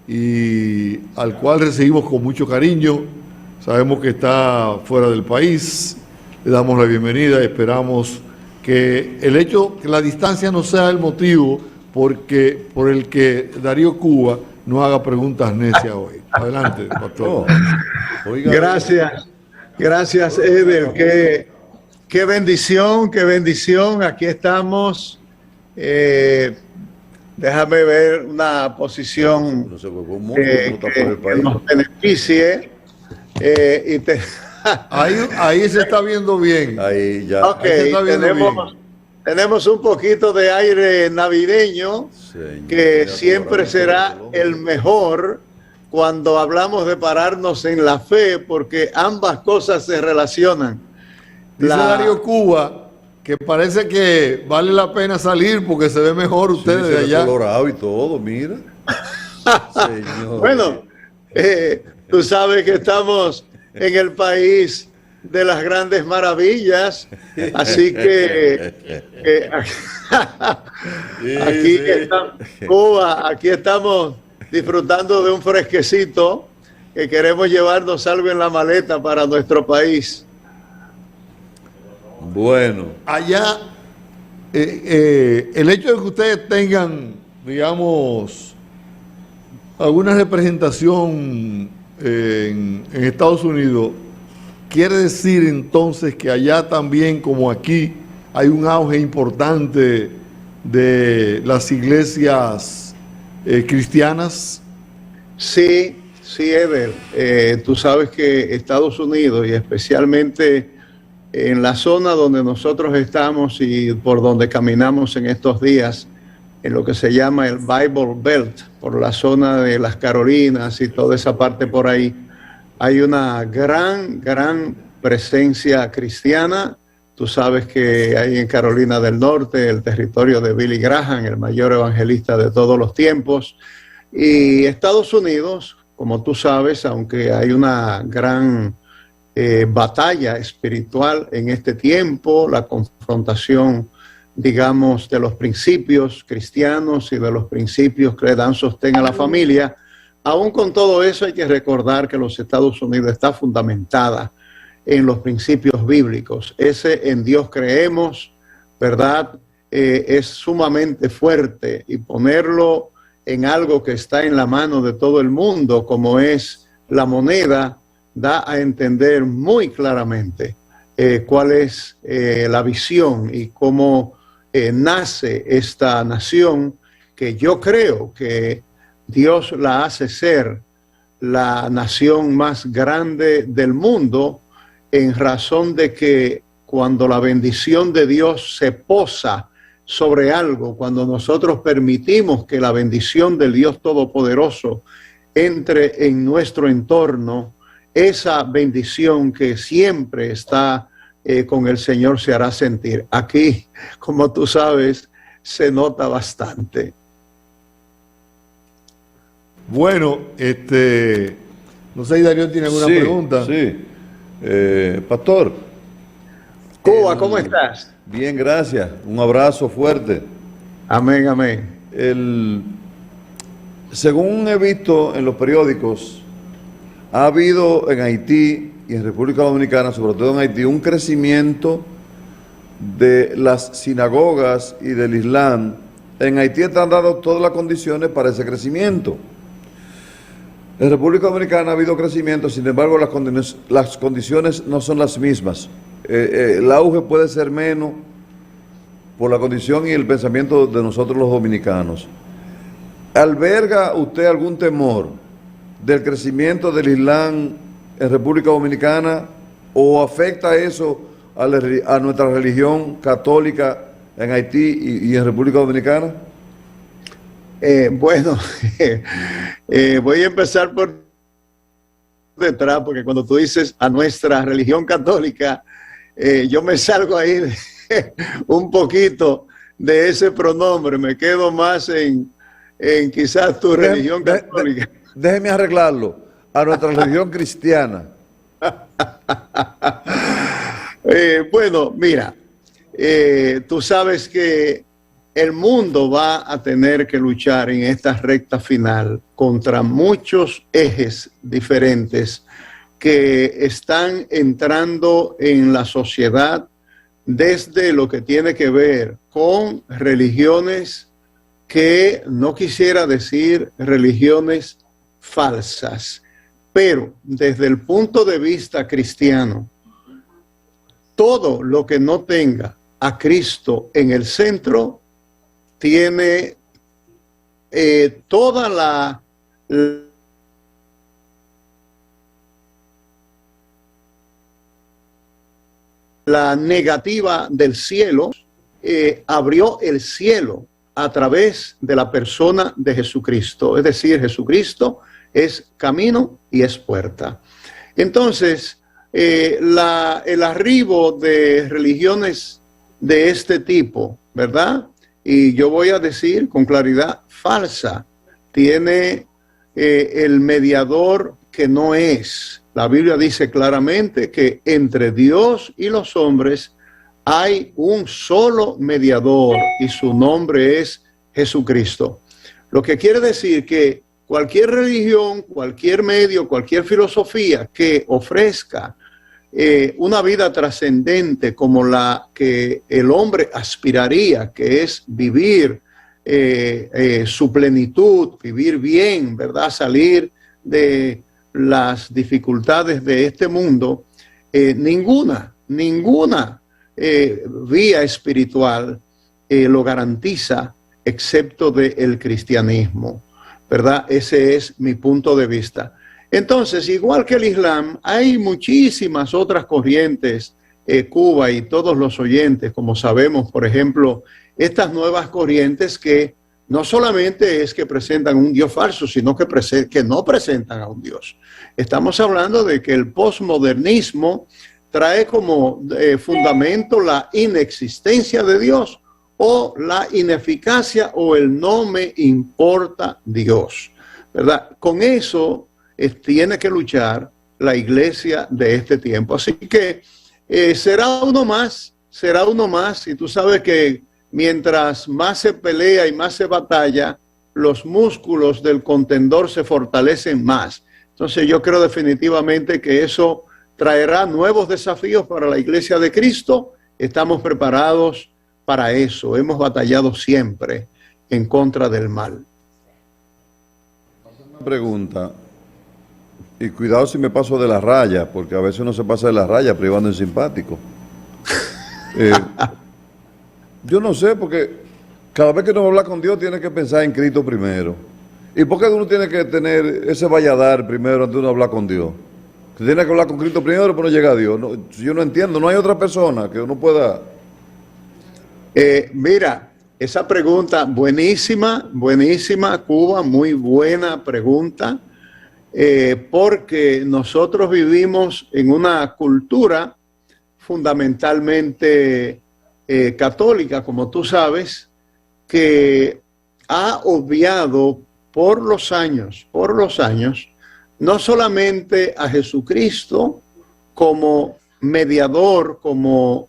C: y al cual recibimos con mucho cariño. Sabemos que está fuera del país, le damos la bienvenida y esperamos que el hecho que la distancia no sea el motivo por el que Darío Cuba no haga preguntas necias hoy. Adelante, pastor.
F: Oiga,
G: Gracias, Eder. Qué bendición, qué bendición. Aquí estamos. Déjame ver una posición
F: no se fue un mundo, no está por el
G: que
F: país.
G: nos beneficie.
C: Ahí se está viendo bien.
F: Ahí ya.
G: Ok,
C: Ahí se está viendo
G: tenemos un poquito de aire navideño,
F: Señor,
G: que
F: ya
G: siempre
F: tú
G: será
F: ahora
G: el mejor cuando hablamos de pararnos en la fe, porque ambas cosas se relacionan.
C: Dice Darío Cuba que parece que vale la pena salir porque se ve mejor ustedes
F: se
C: de
F: ve
C: allá.
F: colorado y todo, mira. Señor.
G: Bueno, tú sabes que estamos en el país de las grandes maravillas, así que aquí está Cuba, aquí estamos disfrutando de un fresquecito que queremos llevarnos algo en la maleta para nuestro país.
F: Bueno,
C: Allá, el hecho de que ustedes tengan, digamos, alguna representación en Estados Unidos, quiere decir entonces que allá también, como aquí, hay un auge importante de las iglesias cristianas.
G: Sí, Eder, tú sabes que Estados Unidos y especialmente en la zona donde nosotros estamos y por donde caminamos en estos días, en lo que se llama el Bible Belt, por la zona de las Carolinas y toda esa parte por ahí, hay una gran presencia cristiana. Tú sabes que hay en Carolina del Norte el territorio de Billy Graham, el mayor evangelista de todos los tiempos. Y Estados Unidos, como tú sabes, aunque hay una gran batalla espiritual en este tiempo, la confrontación, digamos, de los principios cristianos y de los principios que le dan sostén a la familia, aún con todo eso hay que recordar que los Estados Unidos está fundamentada en los principios bíblicos. Ese en Dios creemos, ¿verdad? Es sumamente fuerte, y ponerlo en algo que está en la mano de todo el mundo, como es la moneda, da a entender muy claramente cuál es la visión y cómo nace esta nación, que yo creo que Dios la hace ser la nación más grande del mundo, en razón de que cuando la bendición de Dios se posa sobre algo, cuando nosotros permitimos que la bendición del Dios Todopoderoso entre en nuestro entorno, esa bendición que siempre está con el Señor se hará sentir. Aquí, como tú sabes, se nota bastante.
C: Bueno, no sé si Darío tiene alguna pregunta.
F: Sí. Pastor.
G: Cuba, ¿cómo estás?
F: Bien, gracias. Un abrazo fuerte.
G: Amén, amén.
F: Según he visto en los periódicos, ha habido en Haití y en República Dominicana, sobre todo en Haití, un crecimiento de las sinagogas y del Islam. En Haití están dadas todas las condiciones para ese crecimiento. En República Dominicana ha habido crecimiento, sin embargo las condiciones no son las mismas. El auge puede ser menos por la condición y el pensamiento de nosotros los dominicanos. ¿Alberga usted algún temor del crecimiento del Islam en República Dominicana o afecta eso a nuestra religión católica en Haití y en República Dominicana?
G: Bueno, voy a empezar por detrás, porque cuando tú dices a nuestra religión católica, yo me salgo ahí un poquito de ese pronombre, me quedo más en quizás tu religión católica.
F: Déjeme arreglarlo, a nuestra religión cristiana.
G: Bueno, mira, tú sabes que el mundo va a tener que luchar en esta recta final contra muchos ejes diferentes que están entrando en la sociedad, desde lo que tiene que ver con religiones que no quisiera decir religiones falsas, pero desde el punto de vista cristiano, todo lo que no tenga a Cristo en el centro tiene toda la negativa del cielo, abrió el cielo a través de la persona de Jesucristo. Es decir, Jesucristo es camino y es puerta. Entonces, el arribo de religiones de este tipo, ¿verdad? Y yo voy a decir con claridad, falsa, tiene el mediador que no es. La Biblia dice claramente que entre Dios y los hombres hay un solo mediador y su nombre es Jesucristo. Lo que quiere decir que cualquier religión, cualquier medio, cualquier filosofía que ofrezca una vida trascendente como la que el hombre aspiraría, que es vivir su plenitud, vivir bien, ¿verdad? Salir de las dificultades de este mundo, ninguna vía espiritual lo garantiza excepto del cristianismo, ¿verdad? Ese es mi punto de vista. Entonces, igual que el Islam, hay muchísimas otras corrientes, Cuba y todos los oyentes, como sabemos, por ejemplo, estas nuevas corrientes que no solamente es que presentan un Dios falso, sino que no presentan a un Dios. Estamos hablando de que el posmodernismo trae como fundamento la inexistencia de Dios o la ineficacia o el no me importa Dios, ¿verdad? Con eso tiene que luchar la iglesia de este tiempo. Así que será uno más, y tú sabes que mientras más se pelea y más se batalla, los músculos del contendor se fortalecen más. Entonces yo creo definitivamente que eso traerá nuevos desafíos para la iglesia de Cristo. Estamos preparados para eso. Hemos batallado siempre en contra del mal.
F: Una pregunta, y cuidado si me paso de la raya, porque a veces uno se pasa de la raya privando en simpático. Yo no sé, porque cada vez que uno habla con Dios tiene que pensar en Cristo primero. ¿Y por qué uno tiene que tener ese valladar primero antes de uno hablar con Dios? Se tiene que hablar con Cristo primero, pero no llega a Dios. No, yo no entiendo, no hay otra persona que uno pueda...
G: Mira, esa pregunta buenísima, Cuba, muy buena pregunta, porque nosotros vivimos en una cultura fundamentalmente católica, como tú sabes, que ha obviado por los años, no solamente a Jesucristo como mediador, como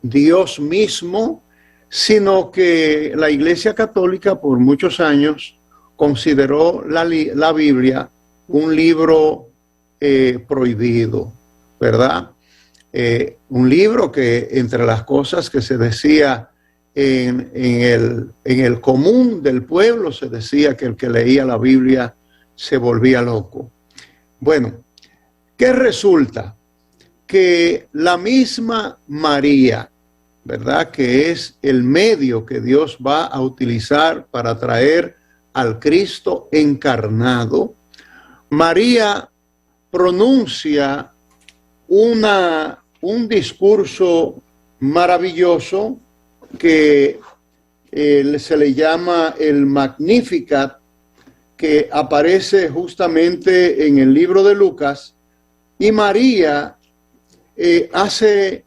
G: Dios mismo, sino que la Iglesia Católica por muchos años consideró la Biblia un libro prohibido, ¿verdad? Un libro que entre las cosas que se decía en el común del pueblo, se decía que el que leía la Biblia se volvía loco. Bueno, ¿qué resulta? Que la misma María, ¿verdad?, que es el medio que Dios va a utilizar para traer al Cristo encarnado, María pronuncia un discurso maravilloso que se le llama el Magnificat, que aparece justamente en el libro de Lucas, y María hace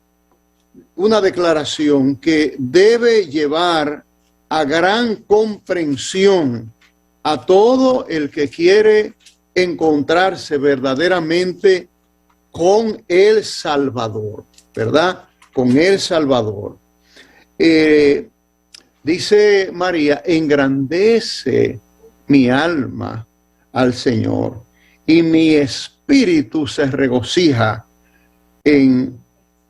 G: una declaración que debe llevar a gran comprensión a todo el que quiere encontrarse verdaderamente con el Salvador, ¿verdad? Con el Salvador. Dice María, engrandece mi alma al Señor y mi espíritu se regocija en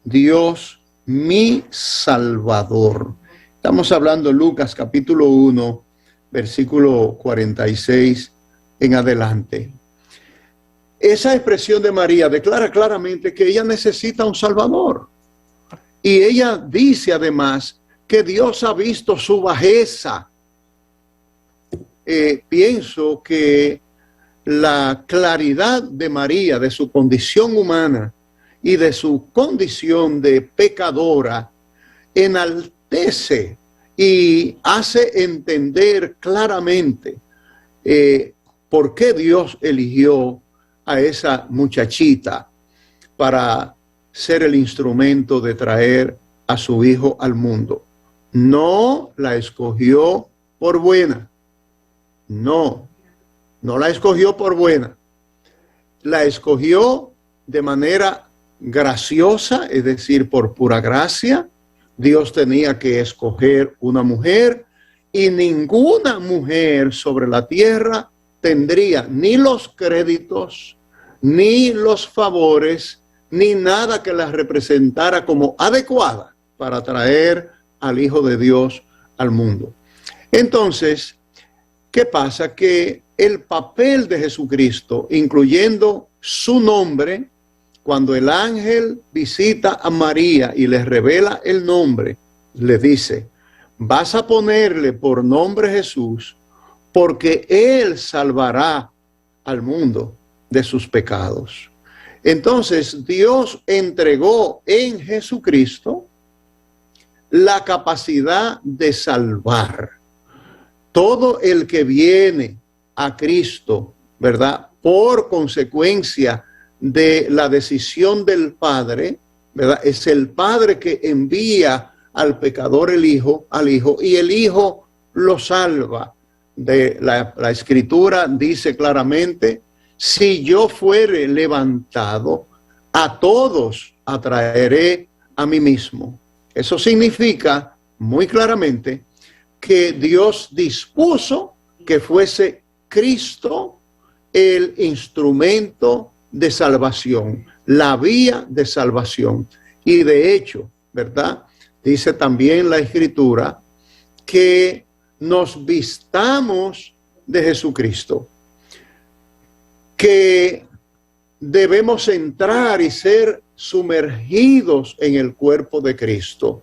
G: Dios mi Salvador. Estamos hablando de Lucas capítulo 1, versículo 46 en adelante. Esa expresión de María declara claramente que ella necesita un Salvador. Y ella dice además que Dios ha visto su bajeza. Pienso que la claridad de María, de su condición humana y de su condición de pecadora, enaltece y hace entender claramente por qué Dios eligió a esa muchachita para ser el instrumento de traer a su hijo al mundo. No la escogió por buena. No la escogió por buena. La escogió de manera graciosa, es decir, por pura gracia. Dios tenía que escoger una mujer y ninguna mujer sobre la tierra tendría ni los créditos, ni los favores, ni nada que la representara como adecuada para traer al Hijo de Dios al mundo. Entonces, ¿qué pasa? Que el papel de Jesucristo, incluyendo su nombre, cuando el ángel visita a María y le revela el nombre, le dice, vas a ponerle por nombre Jesús, porque él salvará al mundo de sus pecados. Entonces, Dios entregó en Jesucristo la capacidad de salvar. Todo el que viene a Cristo, ¿verdad?, por consecuencia de la decisión del Padre, ¿verdad?, es el Padre que envía al pecador al Hijo, y el Hijo lo salva. La Escritura dice claramente, si yo fuere levantado, a todos atraeré a mí mismo. Eso significa muy claramente que Dios dispuso que fuese Cristo el instrumento de salvación, la vía de salvación. Y de hecho, ¿verdad?, dice también la Escritura que nos vistamos de Jesucristo, que debemos entrar y ser sumergidos en el cuerpo de Cristo.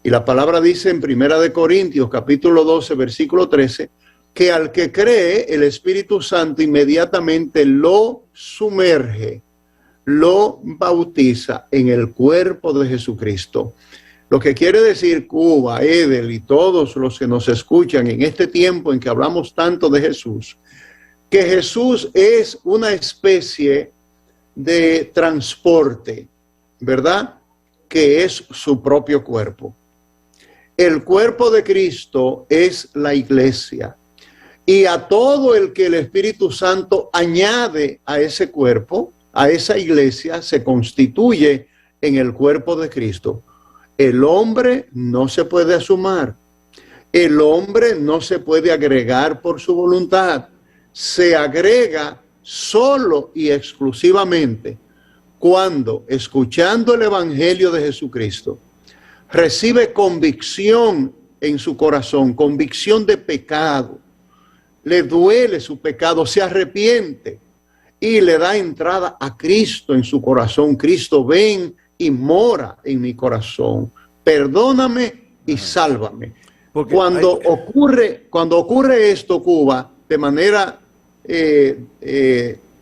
G: Y la palabra dice en 1 Corintios capítulo 12 versículo 13 que al que cree el Espíritu Santo inmediatamente lo sumerge, lo bautiza en el cuerpo de Jesucristo. Lo que quiere decir, Cuba, Edel y todos los que nos escuchan en este tiempo en que hablamos tanto de Jesús, que Jesús es una especie de transporte, ¿verdad?, que es su propio cuerpo. El cuerpo de Cristo es la iglesia. Y a todo el que el Espíritu Santo añade a ese cuerpo, a esa iglesia, se constituye en el cuerpo de Cristo. El hombre no se puede sumar. El hombre no se puede agregar por su voluntad. Se agrega solo y exclusivamente cuando, escuchando el Evangelio de Jesucristo, recibe convicción en su corazón, convicción de pecado, le duele su pecado, se arrepiente y le da entrada a Cristo en su corazón. Cristo, ven y mora en mi corazón, perdóname y sálvame.
F: Porque
G: Cuando ocurre esto, Cuba, de manera,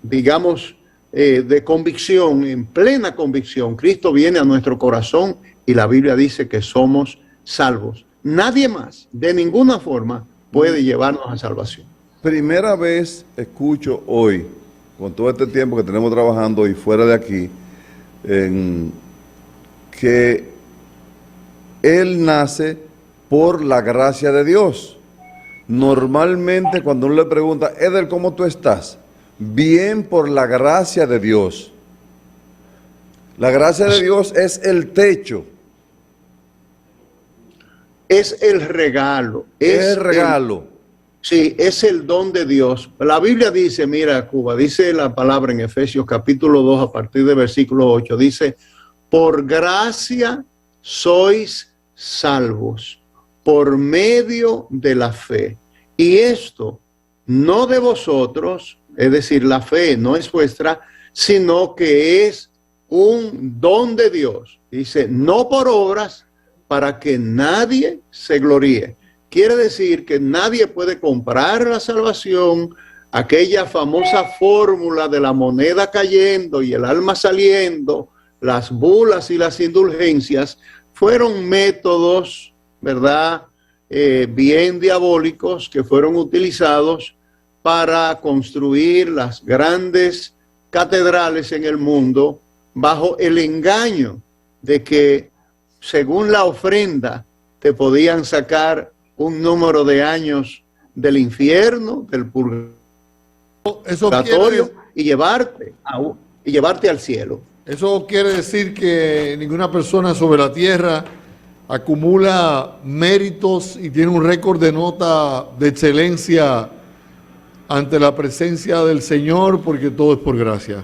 G: digamos, de convicción, en plena convicción, Cristo viene a nuestro corazón y la Biblia dice que somos salvos. Nadie más, de ninguna forma, puede llevarnos a salvación.
F: primera vez escucho hoy, con todo este tiempo que tenemos trabajando y fuera de aquí, que Él nace por la gracia de Dios. Normalmente cuando uno le pregunta, Eder, ¿cómo tú estás? Bien, por la gracia de Dios. La gracia de Dios es el techo.
G: Es el regalo.
F: Es el regalo.
G: Sí, es el don de Dios. La Biblia dice, mira, Cuba, dice la palabra en Efesios capítulo 2 a partir del versículo 8, dice, por gracia sois salvos por medio de la fe. Y esto no de vosotros, es decir, la fe no es vuestra, sino que es un don de Dios. Dice, no por obras, para que nadie se gloríe. Quiere decir que nadie puede comprar la salvación, aquella famosa fórmula de la moneda cayendo y el alma saliendo, las bulas y las indulgencias, fueron métodos, ¿verdad?, bien diabólicos que fueron utilizados para construir las grandes catedrales en el mundo bajo el engaño de que según la ofrenda te podían sacar un número de años del infierno, del purgatorio y llevarte al cielo.
C: Eso quiere decir que ninguna persona sobre la tierra acumula méritos y tiene un récord de nota de excelencia ante la presencia del Señor, porque todo es por gracia.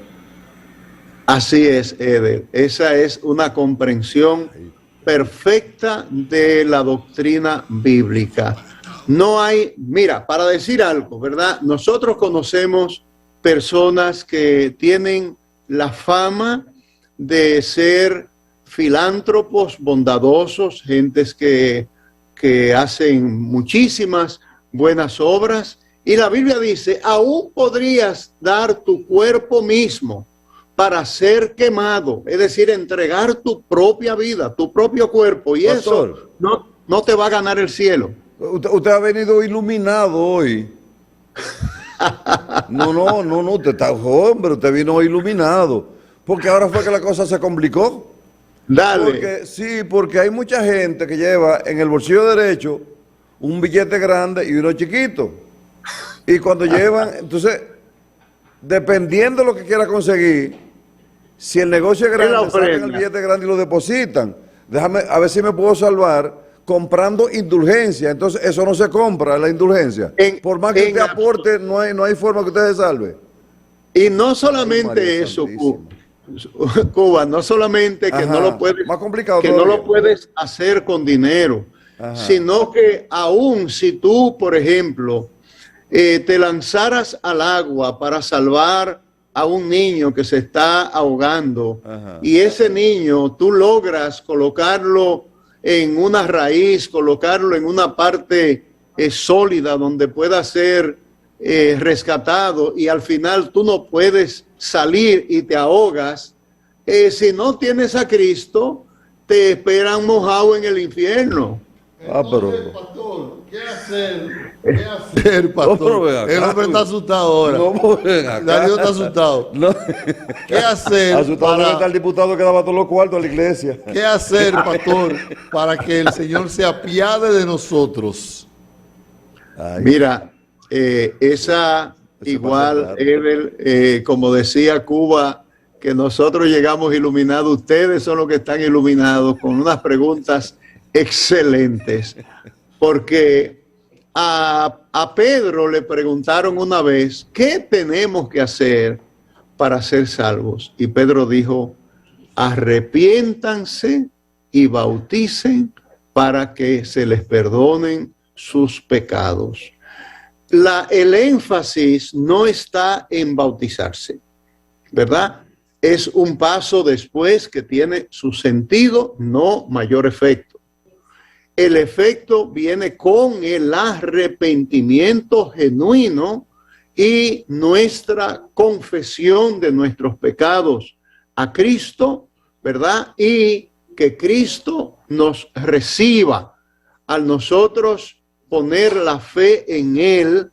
G: Así es, Eder. Esa es una comprensión perfecta de la doctrina bíblica. No hay, mira, para decir algo, ¿verdad? Nosotros conocemos personas que tienen la fama de ser filántropos bondadosos, gentes que hacen muchísimas buenas obras, y la Biblia dice, aún podrías dar tu cuerpo mismo para ser quemado, es decir, entregar tu propia vida, tu propio cuerpo, y Pastor, eso no te va a ganar el cielo.
F: Usted ha venido iluminado hoy. No, usted está joven, pero usted vino iluminado. Porque ahora fue que la cosa se complicó.
G: Dale.
F: Porque hay mucha gente que lleva en el bolsillo derecho un billete grande y uno chiquito. Y cuando llevan, entonces, dependiendo de lo que quiera conseguir, si el negocio es grande, sacan el billete grande y lo depositan. Déjame, a ver si me puedo salvar comprando indulgencia. Entonces, eso no se compra, la indulgencia. Por más que usted aporte, no hay forma que usted se salve.
G: Y no solamente eso, Cuba, no solamente que no lo puedes,
F: más complicado
G: que
F: todavía.
G: no lo puedes hacer con dinero, sino que aún si tú, por ejemplo, te lanzaras al agua para salvar a un niño que se está ahogando, y ese niño tú logras colocarlo en una raíz, colocarlo en una parte sólida donde pueda ser rescatado, y al final tú no puedes salir y te ahogas, si no tienes a Cristo, te esperan mojado en el infierno.
C: Entonces, pastor, ¿qué hacer? ¿Qué hacer, pastor? El hombre está asustado ahora. Darío está asustado. ¿Qué hacer?
F: Asustado está el diputado que daba todos los cuartos a la iglesia.
C: ¿Qué hacer, pastor, para que el Señor se apiade de nosotros?
G: Mira, igual, Evel, como decía Cuba, que nosotros llegamos iluminados. Ustedes son los que están iluminados con unas preguntas excelentes. Porque a Pedro le preguntaron una vez, ¿qué tenemos que hacer para ser salvos? Y Pedro dijo, arrepiéntanse y bauticen para que se les perdonen sus pecados. El énfasis no está en bautizarse, ¿verdad? Es un paso después que tiene su sentido, no mayor efecto. El efecto viene con el arrepentimiento genuino y nuestra confesión de nuestros pecados a Cristo, ¿verdad? Y que Cristo nos reciba. Al nosotros poner la fe en Él,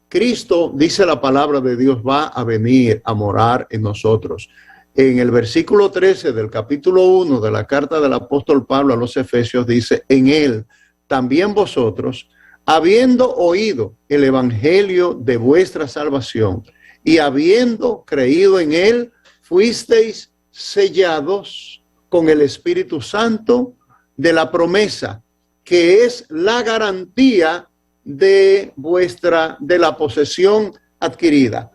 G: Cristo, dice la palabra de Dios, va a venir a morar en nosotros. En el versículo 13 del capítulo 1 de la carta del apóstol Pablo a los Efesios dice, en Él también vosotros, habiendo oído el evangelio de vuestra salvación y habiendo creído en Él, fuisteis sellados con el Espíritu Santo de la promesa, que es la garantía de la posesión adquirida,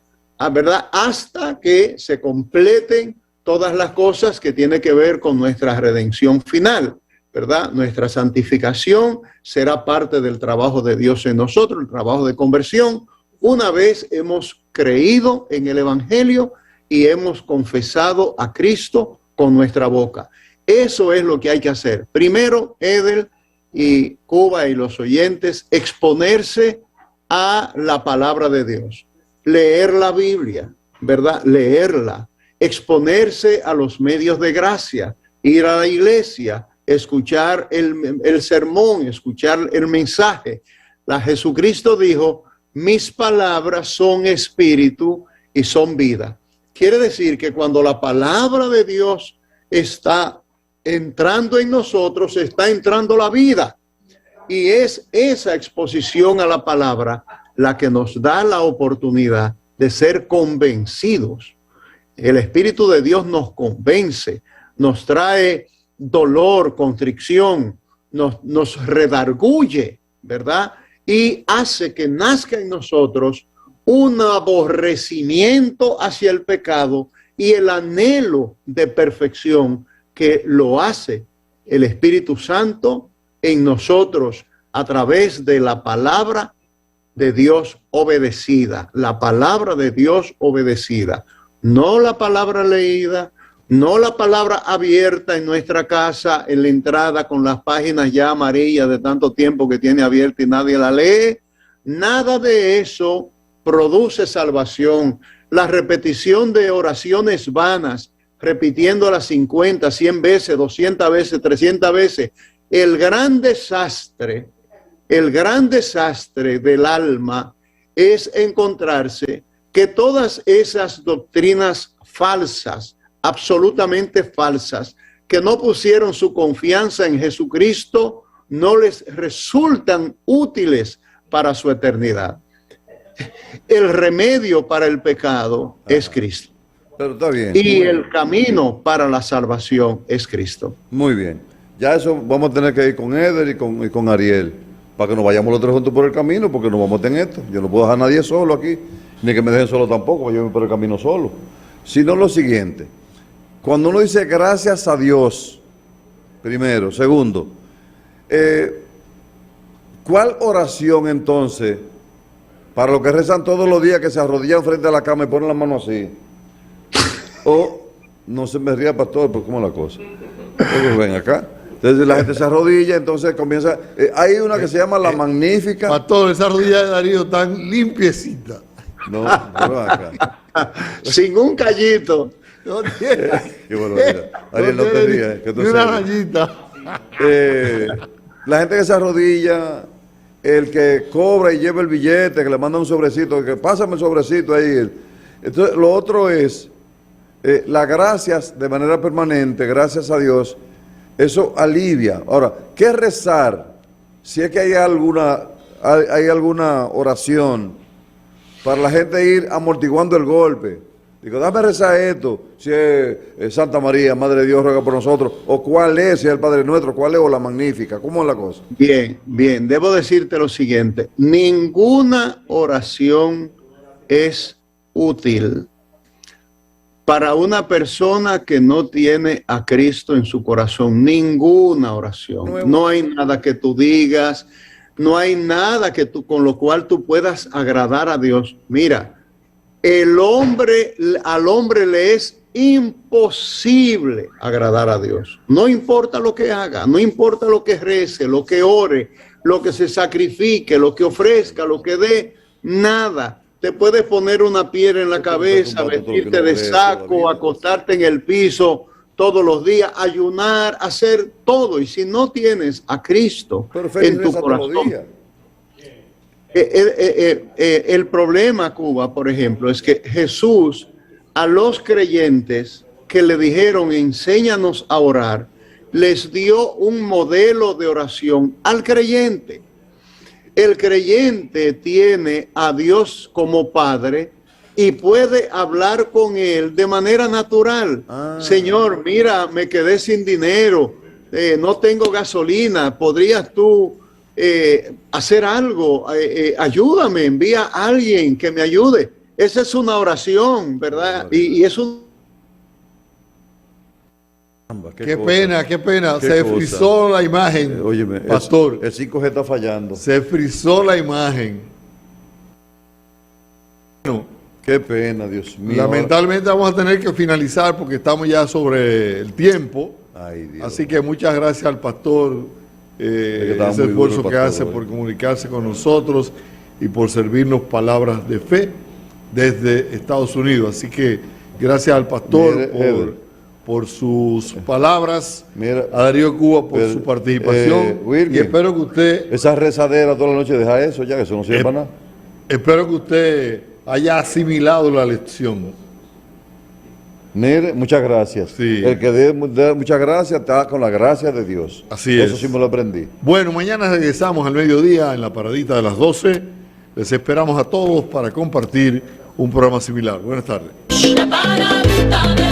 G: ¿verdad? Hasta que se completen todas las cosas que tienen que ver con nuestra redención final, ¿verdad? Nuestra santificación será parte del trabajo de Dios en nosotros, el trabajo de conversión, una vez hemos creído en el evangelio y hemos confesado a Cristo con nuestra boca. Eso es lo que hay que hacer. Primero, Edel y Cuba y los oyentes, exponerse a la palabra de Dios, leer la Biblia, ¿verdad? Leerla, exponerse a los medios de gracia, ir a la iglesia, escuchar el sermón, escuchar el mensaje. Jesucristo dijo, mis palabras son espíritu y son vida. Quiere decir que cuando la palabra de Dios está entrando en nosotros, está entrando la vida. Y es esa exposición a la palabra la que nos da la oportunidad de ser convencidos. El Espíritu de Dios nos convence, nos trae dolor, constricción, nos redarguye, ¿verdad? Y hace que nazca en nosotros un aborrecimiento hacia el pecado y el anhelo de perfección que lo hace el Espíritu Santo en nosotros a través de la palabra de Dios obedecida, la palabra de Dios obedecida, no la palabra leída, no la palabra abierta en nuestra casa, en la entrada con las páginas ya amarillas de tanto tiempo que tiene abierta y nadie la lee. Nada de eso produce salvación. La repetición de oraciones vanas, repitiéndolas 50, 100 veces, 200 veces, 300 veces. El gran desastre del alma es encontrarse que todas esas doctrinas falsas, absolutamente falsas, que no pusieron su confianza en Jesucristo, no les resultan útiles para su eternidad. El remedio para el pecado es Cristo.
F: Pero está bien.
G: Y el camino para la salvación es Cristo.
F: Muy bien. Ya eso vamos a tener que ir con Eder y con Ariel, para que nos vayamos los tres juntos por el camino, porque nos vamos a tener esto. Yo no puedo dejar a nadie solo aquí, ni que me dejen solo tampoco, yo voy por el camino solo. Sino lo siguiente, cuando uno dice gracias a Dios, primero. Segundo, ¿cuál oración entonces, para los que rezan todos los días, que se arrodillan frente a la cama y ponen la mano así? O, no se me ría, pastor, pero ¿cómo es la cosa? Pues ven acá. Entonces la gente se arrodilla, entonces comienza. Hay una que se llama la Magnífica.
C: Pastor, esa rodilla de Darío tan limpiecita.
F: No, no acá.
G: Sin un callito.
C: No tiene.
F: Qué bueno, mira. Ariel, no te rías. Que
C: Ni una rayita.
F: La gente que se arrodilla, el que cobra y lleva el billete, que le manda un sobrecito, que pásame el sobrecito ahí. Entonces, lo otro es las gracias de manera permanente, gracias a Dios. Eso alivia. Ahora, ¿qué rezar? Si es que hay alguna oración para la gente ir amortiguando el golpe. Digo, dame rezar esto, si es Santa María, Madre de Dios, ruega por nosotros, o cuál es, si es el Padre Nuestro, cuál es, o la Magnífica, ¿cómo es la cosa?
G: Bien, bien, debo decirte lo siguiente, ninguna oración es útil para una persona que no tiene a Cristo en su corazón, ninguna oración. No hay nada que tú digas, no hay nada que tú, con lo cual tú puedas agradar a Dios. Mira, al hombre le es imposible agradar a Dios. No importa lo que haga, no importa lo que rece, lo que ore, lo que se sacrifique, lo que ofrezca, lo que dé, nada. Te puedes poner una piedra en la cabeza, vestirte de saco, acostarte en el piso todos los días, ayunar, hacer todo. Y si no tienes a Cristo en tu corazón, el problema, Cuba, por ejemplo, es que Jesús a los creyentes que le dijeron enséñanos a orar, les dio un modelo de oración al creyente. El creyente tiene a Dios como Padre y puede hablar con Él de manera natural. Señor, mira, me quedé sin dinero, no tengo gasolina, ¿podrías tú hacer algo? Ayúdame, envía a alguien que me ayude. Esa es una oración, ¿verdad? Y es un...
C: Qué pena. Se frizó la imagen,
F: óyeme,
C: pastor.
F: El 5G está fallando.
C: Se frizó la imagen. Bueno,
F: Qué pena, Dios mío.
C: lamentablemente vamos a tener que finalizar porque estamos ya sobre el tiempo.
F: Ay, Dios.
C: Así que muchas gracias al pastor,
F: estaba
C: ese
F: muy duro
C: esfuerzo
F: el
C: que
F: pastor
C: hace
F: hoy.
C: por comunicarse con nosotros y por servirnos palabras de fe desde Estados Unidos. Así que gracias al pastor
F: Mire,
C: por sus palabras,
F: Mira,
C: a Darío Cuba por
F: pero,
C: su participación
F: Wilkin,
C: y espero que usted,
F: esa rezadera toda la noche, deja eso ya, que eso no sirve para nada.
C: espero que usted haya asimilado la lección.
F: Mire, muchas gracias.
C: Sí.
F: El que dé muchas gracias está con la gracia de Dios.
C: Así
F: Eso
C: es.
F: sí me lo aprendí.
C: Bueno, mañana regresamos al mediodía en la paradita de las 12. Les esperamos a todos para compartir un programa similar. Buenas tardes.
B: La paradita de